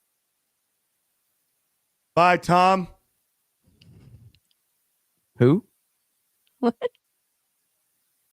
Bye, Tom. Who? what?